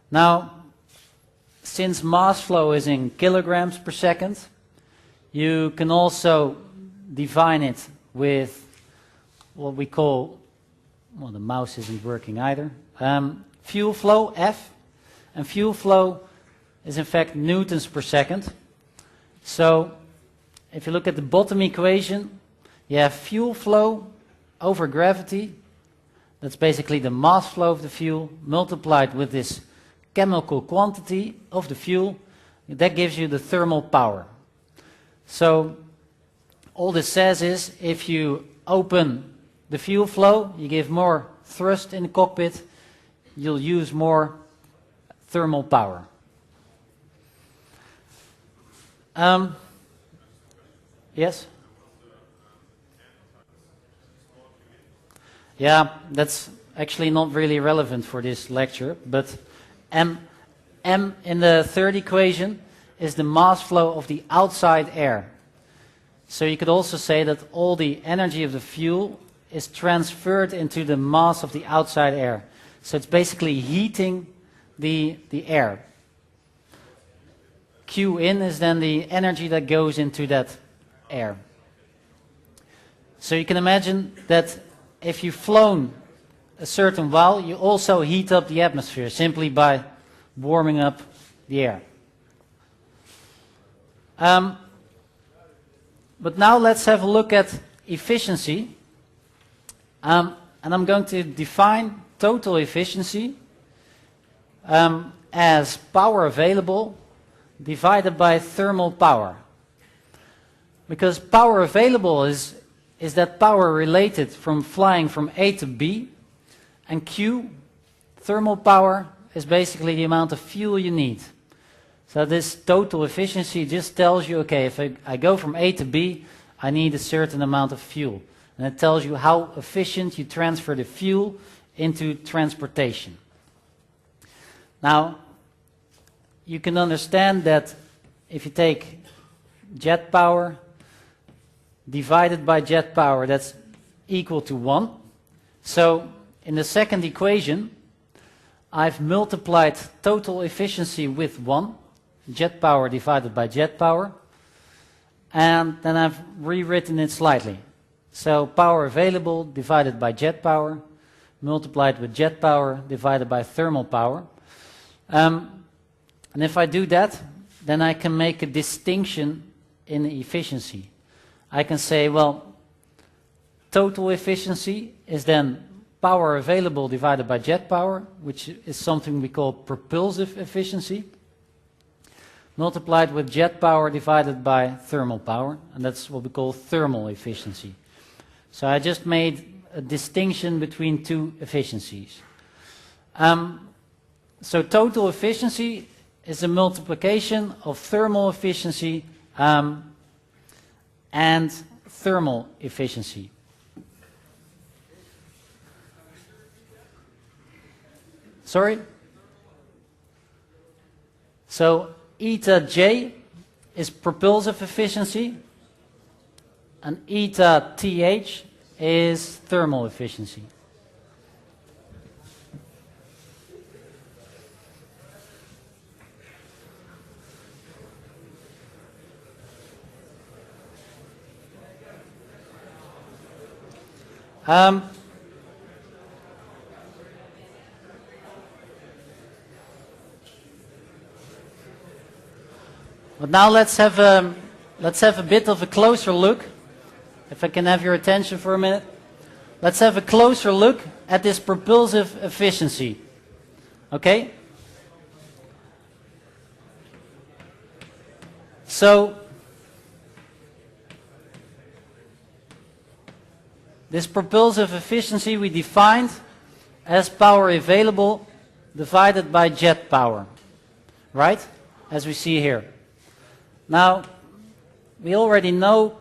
Now, since mass flow is in kilograms per second, you can also define it with what we call, well, the mouse isn't working either, fuel flow, F, and fuel flow is in fact newtons per second. So if you look at the bottom equation, you have fuel flow over gravity. That's basically the mass flow of the fuel multiplied with this chemical quantity of the fuel. That gives you the thermal power. So all this says is if you open the fuel flow, you give more thrust in the cockpit, you'll use more thermal power. Yes? Yeah, that's actually not really relevant for this lecture, but M in the third equation is the mass flow of the outside air. So you could also say that all the energy of the fuel is transferred into the mass of the outside air. So it's basically heating the air. Q in is then the energy that goes into that air. So you can imagine that if you've flown a certain while, you also heat up the atmosphere simply by warming up the air. But now let's have a look at efficiency. And I'm going to define total efficiency as power available divided by thermal power. Because power available is that power related from flying from A to B, and Q, thermal power, is basically the amount of fuel you need. So this total efficiency just tells you, okay, if I go from A to B, I need a certain amount of fuel. And it tells you how efficient you transfer the fuel into transportation. Now, you can understand that if you take jet power divided by jet power, that's equal to 1. So in the second equation, I've multiplied total efficiency with 1, jet power divided by jet power, and then I've rewritten it slightly. So power available divided by jet power, multiplied with jet power divided by thermal power. And if I do that, then I can make a distinction in efficiency. I can say, well, total efficiency is then power available divided by jet power, which is something we call propulsive efficiency, multiplied with jet power divided by thermal power, and that's what we call thermal efficiency. So I just made a distinction between two efficiencies. So total efficiency is a multiplication of thermal efficiency and thermal efficiency. Sorry? So eta J is propulsive efficiency and eta TH is thermal efficiency. But now let's have a bit of a closer look. If I can have your attention for a minute. Let's have a closer look at this propulsive efficiency. Okay? So this propulsive efficiency we defined as power available divided by jet power, right? As we see here. Now, we already know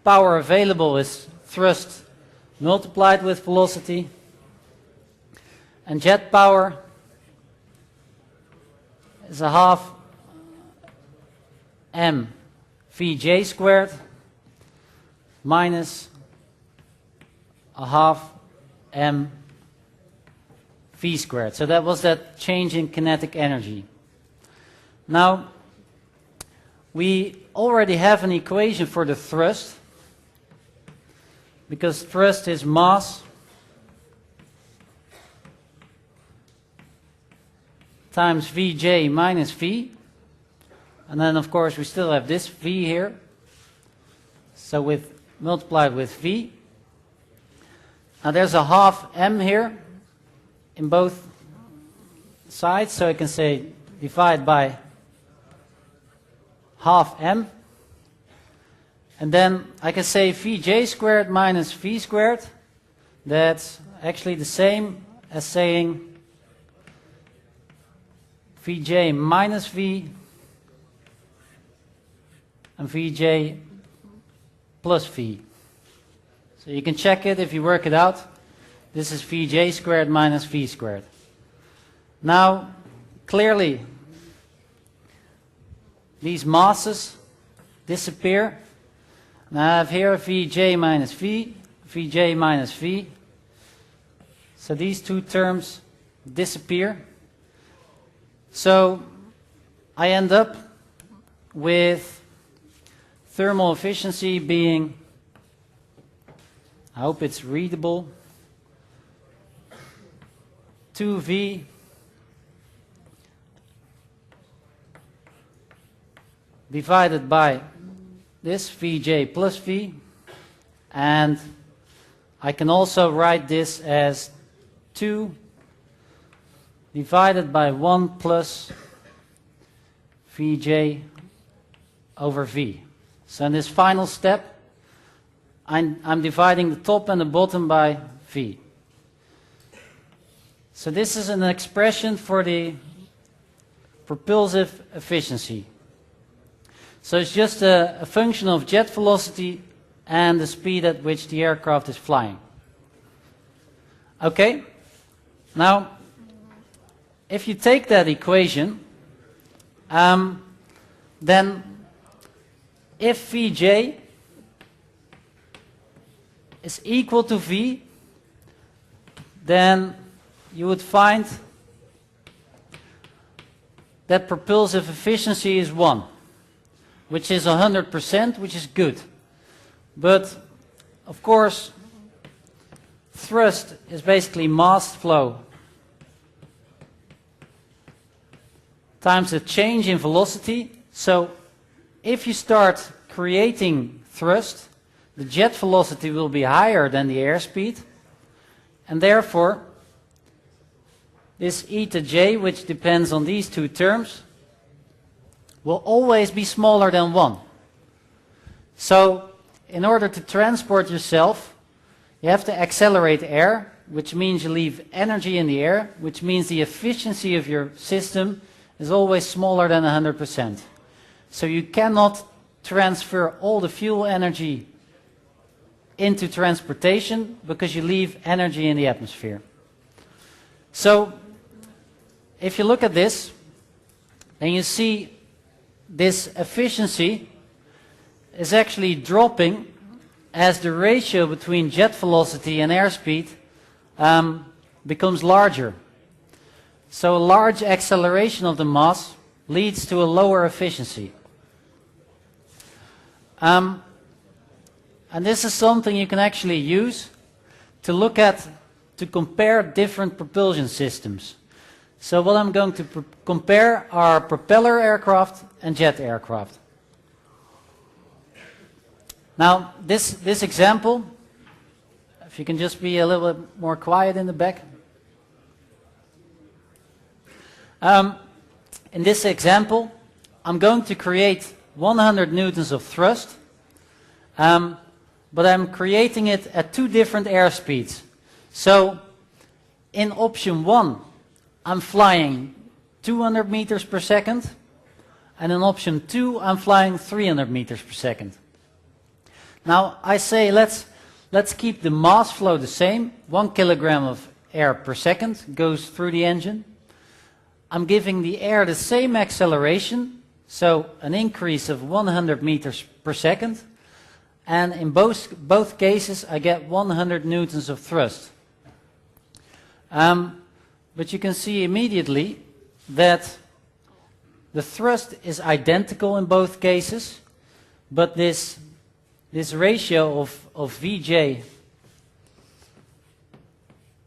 power available is thrust multiplied with velocity, and jet power is a half m Vj squared minus a half m v squared. So that was that change in kinetic energy. Now, we already have an equation for the thrust, because thrust is mass times Vj minus V. And then of course we still have this V here. So multiplied with V. Now there's a half m here in both sides, so I can say divide by half m. And then I can say Vj squared minus V squared. That's actually the same as saying Vj minus V and Vj plus V. So you can check it if you work it out. This is Vj squared minus V squared. Now, clearly, these masses disappear. Now I have here Vj minus V, Vj minus V. So these two terms disappear. So I end up with thermal efficiency being, I hope it's readable, 2V divided by this Vj plus V, and I can also write this as 2 divided by 1 plus Vj over V. So in this final step, I'm dividing the top and the bottom by V. So this is an expression for the propulsive efficiency. So it's just a function of jet velocity and the speed at which the aircraft is flying. Okay? Now, if you take that equation, then if Vj is equal to V, then you would find that propulsive efficiency is 1, which is 100%, which is good. But, of course, thrust is basically mass flow times the change in velocity. So if you start creating thrust, the jet velocity will be higher than the airspeed, and therefore this eta j, which depends on these two terms, will always be smaller than 1. So in order to transport yourself, you have to accelerate air, which means you leave energy in the air, which means the efficiency of your system is always smaller than 100%. So you cannot transfer all the fuel energy into transportation because you leave energy in the atmosphere. So if you look at this, then you see this efficiency is actually dropping as the ratio between jet velocity and airspeed becomes larger. So a large acceleration of the mass leads to a lower efficiency. And this is something you can actually use to look at, to compare different propulsion systems. So what I'm going to compare are propeller aircraft and jet aircraft. Now this example, if you can just be a little bit more quiet in the back. In this example, I'm going to create 100 newtons of thrust, but I'm creating it at two different airspeeds. So in option 1, I'm flying 200 meters per second, and in option 2, I'm flying 300 meters per second. Now I say let's keep the mass flow the same. 1 kilogram of air per second goes through the engine. I'm giving the air the same acceleration, so an increase of 100 meters per second, and in both cases I get 100 newtons of thrust. But you can see immediately that the thrust is identical in both cases, but this ratio of Vj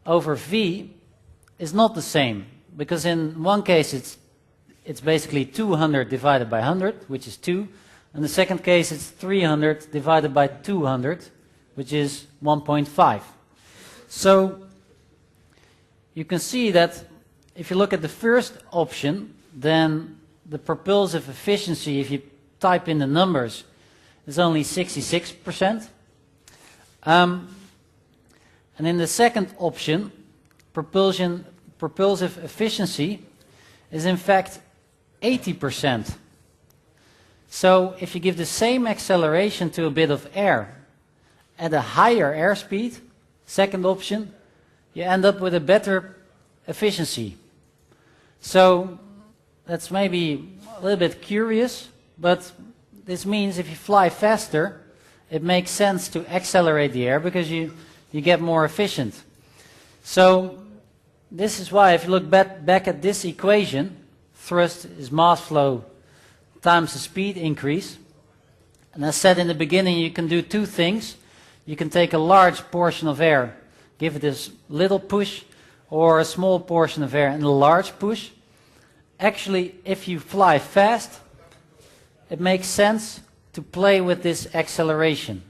over V is not the same, because in one case it's basically 200 divided by 100, which is 2. In the second case it's 300 divided by 200, which is 1.5. So you can see that if you look at the first option, then the propulsive efficiency, if you type in the numbers, is only 66%. And in the second option, propulsive efficiency is in fact 80%. So if you give the same acceleration to a bit of air at a higher airspeed, second option, you end up with a better efficiency. So that's maybe a little bit curious, but this means if you fly faster, it makes sense to accelerate the air because you get more efficient. So this is why if you look back at this equation, thrust is mass flow times the speed increase. And as said in the beginning, you can do two things. You can take a large portion of air, give it this little push, or a small portion of air and a large push. Actually, if you fly fast, it makes sense to play with this acceleration.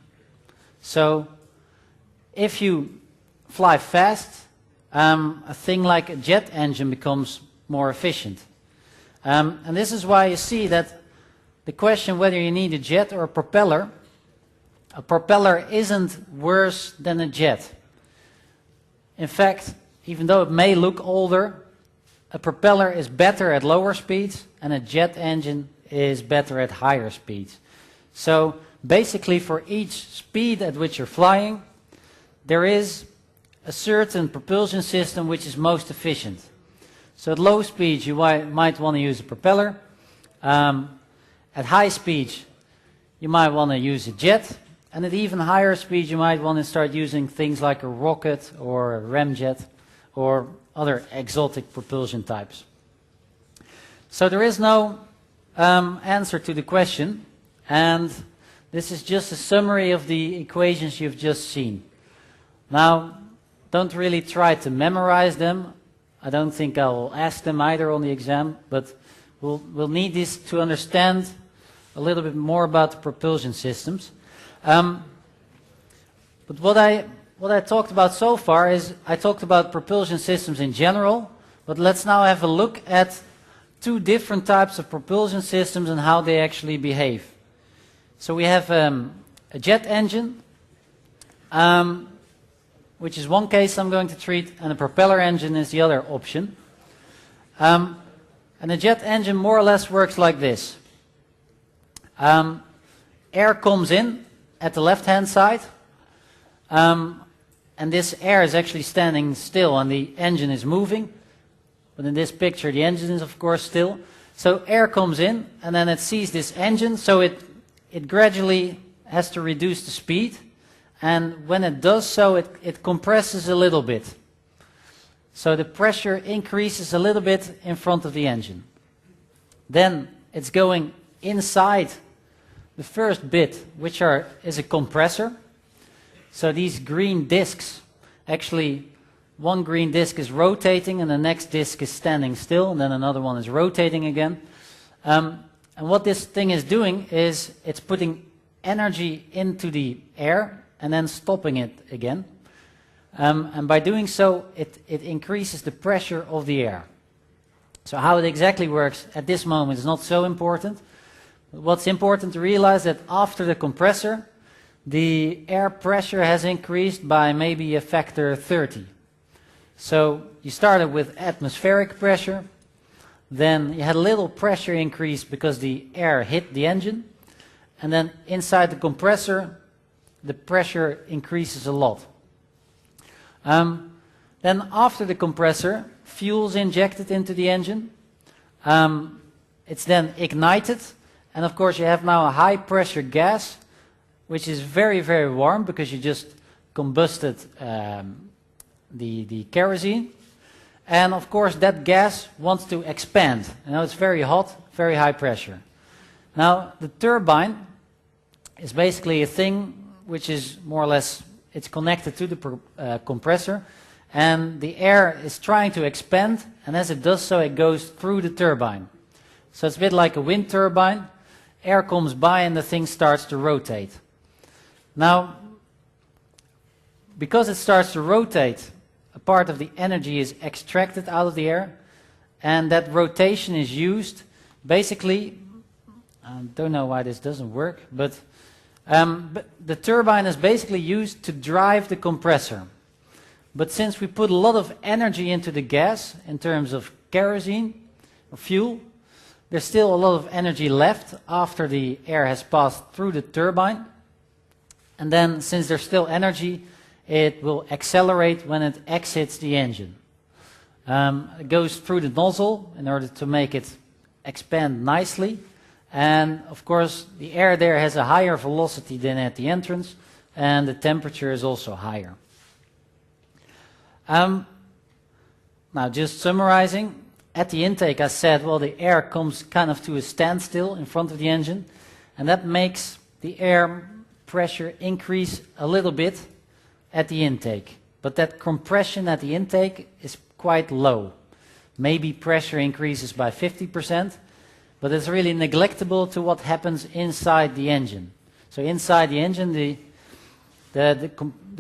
So if you fly fast, a thing like a jet engine becomes more efficient. And this is why you see that the question whether you need a jet or a propeller isn't worse than a jet. In fact, even though it may look older, a propeller is better at lower speeds and a jet engine is better at higher speeds. So basically for each speed at which you're flying, there is a certain propulsion system which is most efficient. So at low speeds you might want to use a propeller. At high speeds you might want to use a jet. And at even higher speeds you might want to start using things like a rocket or a ramjet or other exotic propulsion types. So there is no answer to the question, and this is just a summary of the equations you've just seen. Now, don't really try to memorize them. I don't think I will ask them either on the exam, but we'll need this to understand a little bit more about the propulsion systems. But what I talked about so far is I talked about propulsion systems in general, but let's now have a look at two different types of propulsion systems and how they actually behave. So we have a jet engine, which is one case I'm going to treat, and a propeller engine is the other option. And a jet engine more or less works like this. Air comes in at the left-hand side, and this air is actually standing still and the engine is moving. But in this picture the engine is of course still. So air comes in and then it sees this engine, so it gradually has to reduce the speed, and when it does so it compresses a little bit. So the pressure increases a little bit in front of the engine. Then it's going inside the first bit, which is a compressor. So these green discs, actually one green disc is rotating and the next disc is standing still, and then another one is rotating again. And what this thing is doing is it's putting energy into the air and then stopping it again. And by doing so, it increases the pressure of the air. So how it exactly works at this moment is not so important. What's important to realize that after the compressor, the air pressure has increased by maybe a factor 30. So you started with atmospheric pressure, then you had a little pressure increase because the air hit the engine, and then inside the compressor, the pressure increases a lot. Then after the compressor, fuel is injected into the engine. It's then ignited, and of course you have now a high pressure gas, which is very, very warm because you just combusted the kerosene. And of course that gas wants to expand. You know, it's very hot, very high pressure. Now the turbine is basically a thing which is more or less, it's connected to the compressor, and the air is trying to expand, and as it does so, it goes through the turbine. So it's a bit like a wind turbine. Air comes by and the thing starts to rotate. Now, because it starts to rotate, a part of the energy is extracted out of the air, and that rotation is used basically, I don't know why this doesn't work, but the turbine is basically used to drive the compressor. But since we put a lot of energy into the gas in terms of kerosene or fuel, there's still a lot of energy left after the air has passed through the turbine. And then, since there's still energy, it will accelerate when it exits the engine. It goes through the nozzle in order to make it expand nicely. And of course, the air there has a higher velocity than at the entrance, and the temperature is also higher. Now, just summarizing, at the intake I said, well, the air comes kind of to a standstill in front of the engine, and that makes the air pressure increase a little bit at the intake. But that compression at the intake is quite low. Maybe pressure increases by 50%, but it's really neglectable to what happens inside the engine. So inside the engine, the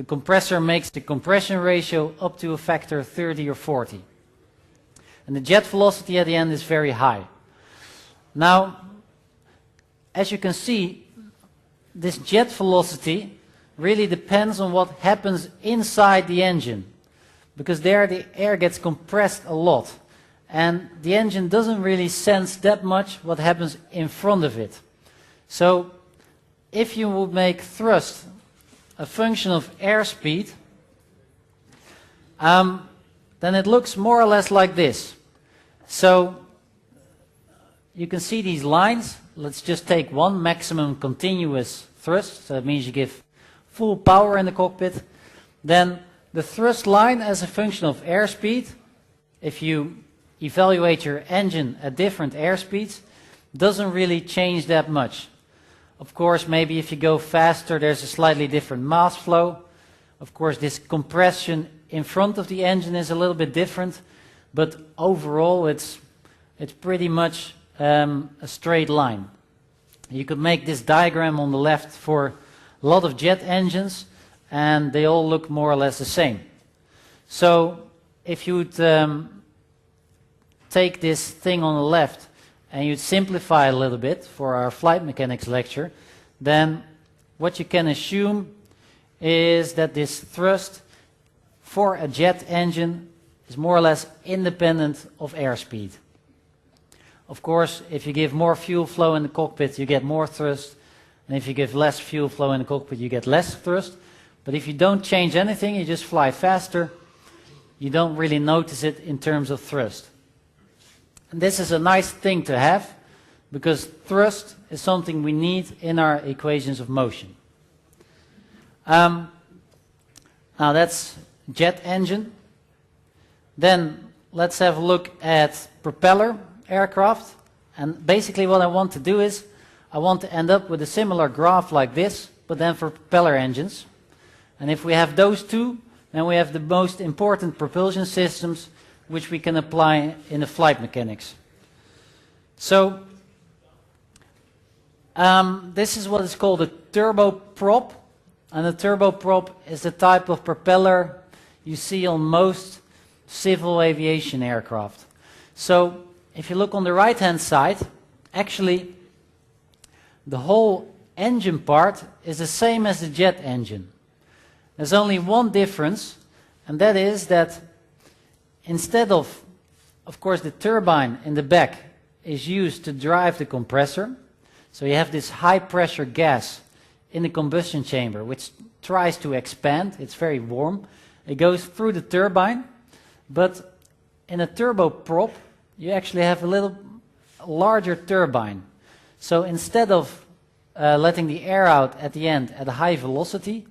compressor makes the compression ratio up to a factor 30 or 40. And the jet velocity at the end is very high. Now, as you can see, this jet velocity really depends on what happens inside the engine, because there the air gets compressed a lot, and the engine doesn't really sense that much what happens in front of it. So if you would make thrust a function of airspeed, then it looks more or less like this. So you can see these lines. Let's just take one, maximum continuous thrust, so that means you give full power in the cockpit. Then the thrust line as a function of airspeed, if you evaluate your engine at different airspeeds, doesn't really change that much. Of course, maybe if you go faster, there's a slightly different mass flow. Of course, this compression in front of the engine is a little bit different, but overall it's pretty much a straight line. You could make this diagram on the left for a lot of jet engines, and they all look more or less the same. So if you'd take this thing on the left and you'd simplify a little bit for our flight mechanics lecture, then what you can assume is that this thrust for a jet engine is more or less independent of airspeed. Of course, if you give more fuel flow in the cockpit, you get more thrust, and if you give less fuel flow in the cockpit, you get less thrust. But if you don't change anything, you just fly faster, you don't really notice it in terms of thrust. And this is a nice thing to have, because thrust is something we need in our equations of motion. Now that's jet engine. Then let's have a look at propeller aircraft. And basically what I want to do is, I want to end up with a similar graph like this, but then for propeller engines. And if we have those two, then we have the most important propulsion systems which we can apply in the flight mechanics. So this is what is called a turboprop, and a turboprop is the type of propeller you see on most civil aviation aircraft. So if you look on the right hand side, actually the whole engine part is the same as the jet engine. There's only one difference, and that is that instead of course, the turbine in the back is used to drive the compressor. So you have this high pressure gas in the combustion chamber, which tries to expand. It's very warm. It goes through the turbine, but in a turboprop, you actually have a little larger turbine. So instead of letting the air out at the end at a high velocity,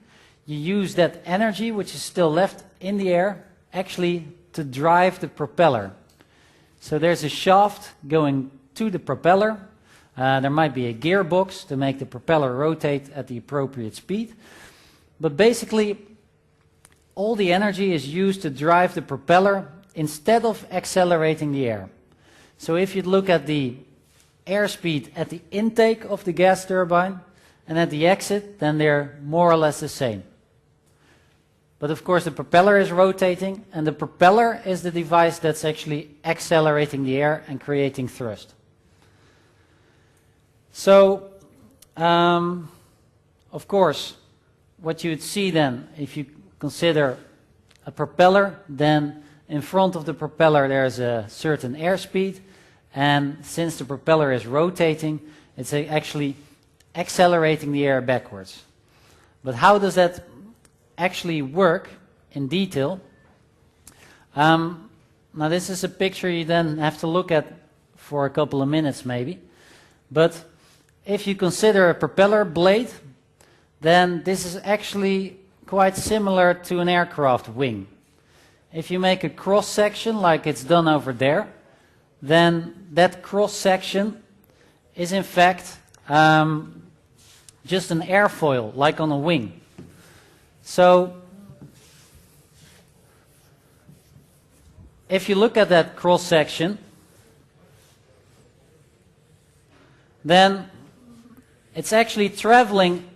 you use that energy which is still left in the air actually to drive the propeller. So there's a shaft going to the propeller. There might be a gearbox to make the propeller rotate at the appropriate speed. But basically, all the energy is used to drive the propeller instead of accelerating the air. So if you look at the airspeed at the intake of the gas turbine and at the exit, then they're more or less the same. But of course the propeller is rotating, and the propeller is the device that's actually accelerating the air and creating thrust. So, of course, what you would see then, if you consider a propeller, then in front of the propeller there's a certain airspeed, and since the propeller is rotating, it's actually accelerating the air backwards. But how does that actually work in detail? Now this is a picture you then have to look at for a couple of minutes maybe. But if you consider a propeller blade, then this is actually quite similar to an aircraft wing. If you make a cross section like it's done over there, then that cross section is in fact just an airfoil like on a wing. So if you look at that cross section, then it's actually traveling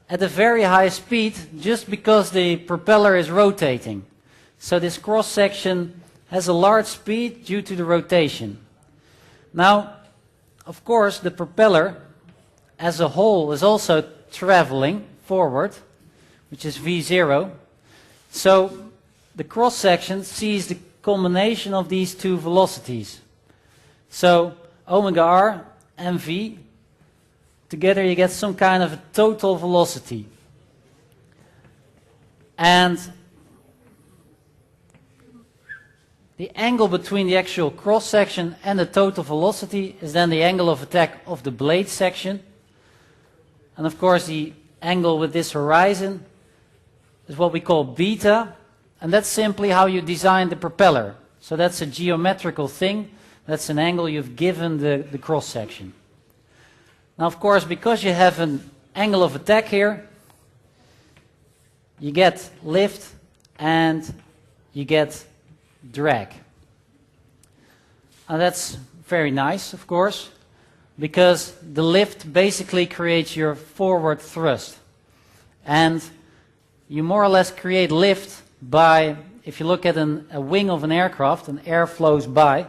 at a very high speed just because the propeller is rotating. So this cross section has a large speed due to the rotation. Now, of course, the propeller as a whole is also traveling forward, which is V0. So the cross section sees the combination of these two velocities. So omega r and v, together you get some kind of a total velocity. And the angle between the actual cross section and the total velocity is then the angle of attack of the blade section. And of course the angle with this horizon is what we call beta, and that's simply how you design the propeller. So that's a geometrical thing, that's an angle you've given the cross section. Now of course, because you have an angle of attack here, you get lift and you get drag. And that's very nice, of course, because the lift basically creates your forward thrust. And you more or less create lift by, if you look at a wing of an aircraft, and air flows by,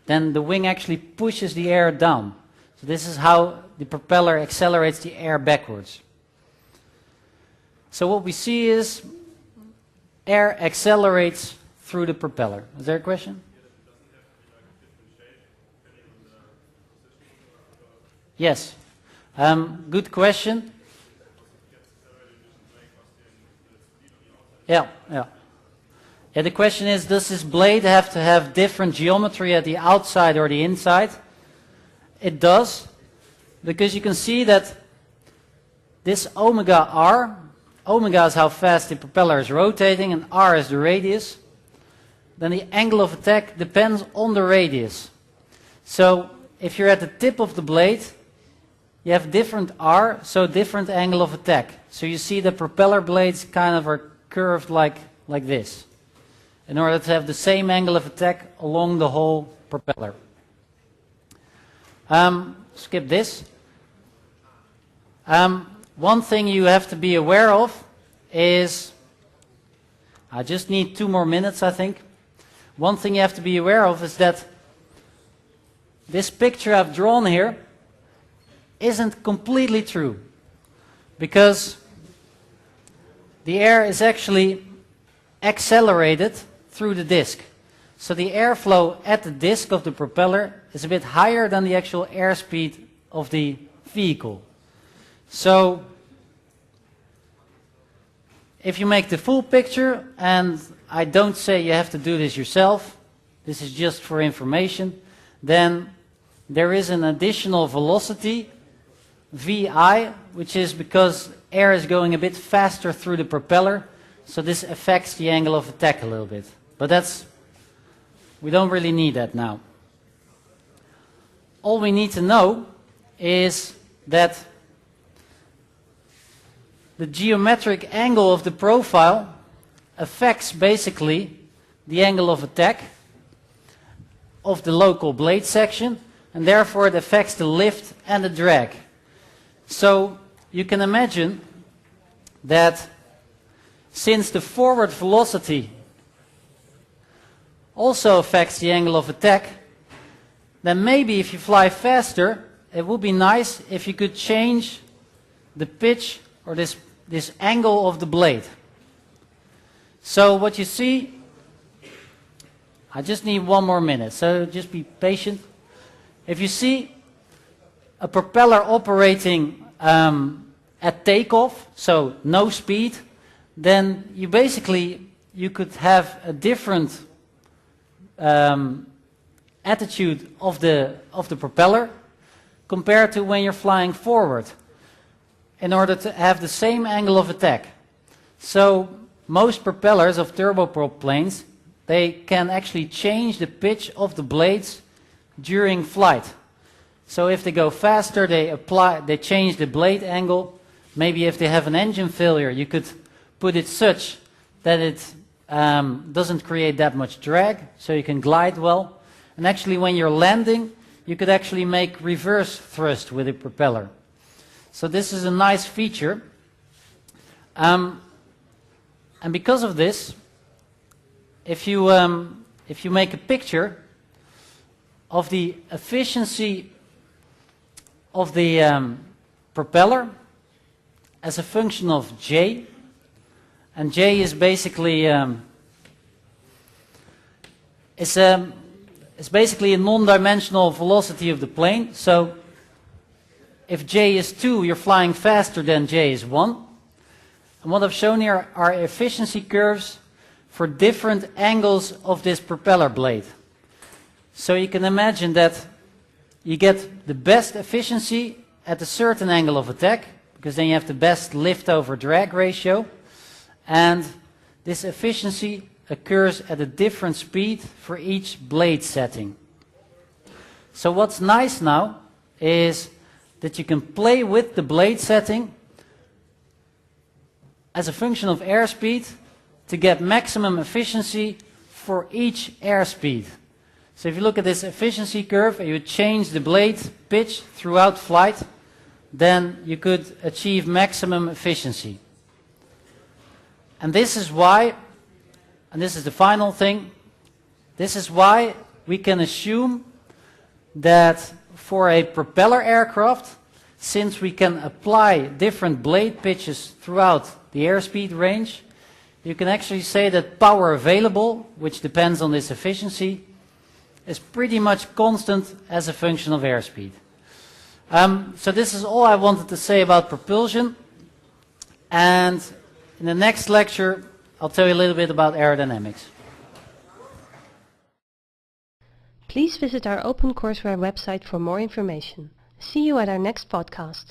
then the wing actually pushes the air down. So this is how the propeller accelerates the air backwards. So what we see is air accelerates through the propeller. Is there a question? Yes. Good question. Yeah. The question is, does this blade have to have different geometry at the outside or the inside? It does, because you can see that this omega r, omega is how fast the propeller is rotating and r is the radius. Then the angle of attack depends on the radius. So if you're at the tip of the blade, you have different r, so different angle of attack. So you see the propeller blades kind of are curved like this, in order to have the same angle of attack along the whole propeller. Skip this. One thing you have to be aware of is, I just need 2 more minutes I think. One thing you have to be aware of is that this picture I've drawn here isn't completely true, because the air is actually accelerated through the disc. So the airflow at the disc of the propeller is a bit higher than the actual airspeed of the vehicle. So if you make the full picture, and I don't say you have to do this yourself, this is just for information, then there is an additional velocity, Vi, which is because air is going a bit faster through the propeller, so this affects the angle of attack a little bit. But we don't really need that now. All we need to know is that the geometric angle of the profile affects basically the angle of attack of the local blade section, and therefore it affects the lift and the drag. So you can imagine that since the forward velocity also affects the angle of attack, then maybe if you fly faster, it would be nice if you could change the pitch or this angle of the blade. So what you see, I just need 1 more minute, so just be patient. If you see a propeller operating at takeoff, so no speed, then you could have a different attitude of the propeller compared to when you're flying forward in order to have the same angle of attack. So most propellers of turboprop planes, they can actually change the pitch of the blades during flight. So if they go faster, they change the blade angle. Maybe if they have an engine failure, you could put it such that it doesn't create that much drag, so you can glide well. And actually when you're landing, you could actually make reverse thrust with a propeller. So this is a nice feature. And because of this, if you make a picture of the efficiency of the propeller as a function of J, and J is basically it's basically a non-dimensional velocity of the plane. So if J is 2, you're flying faster than J is 1. And what I've shown here are efficiency curves for different angles of this propeller blade. So you can imagine that you get the best efficiency at a certain angle of attack, because then you have the best lift over drag ratio. And this efficiency occurs at a different speed for each blade setting. So what's nice now is that you can play with the blade setting as a function of airspeed to get maximum efficiency for each airspeed. So if you look at this efficiency curve and you change the blade pitch throughout flight, then you could achieve maximum efficiency. And this is why, and this is the final thing, this is why we can assume that for a propeller aircraft, since we can apply different blade pitches throughout the airspeed range, you can actually say that power available, which depends on this efficiency, is pretty much constant as a function of airspeed. So this is all I wanted to say about propulsion, and in the next lecture I'll tell you a little bit about aerodynamics. Please visit our OpenCourseware website for more information. See you at our next podcast.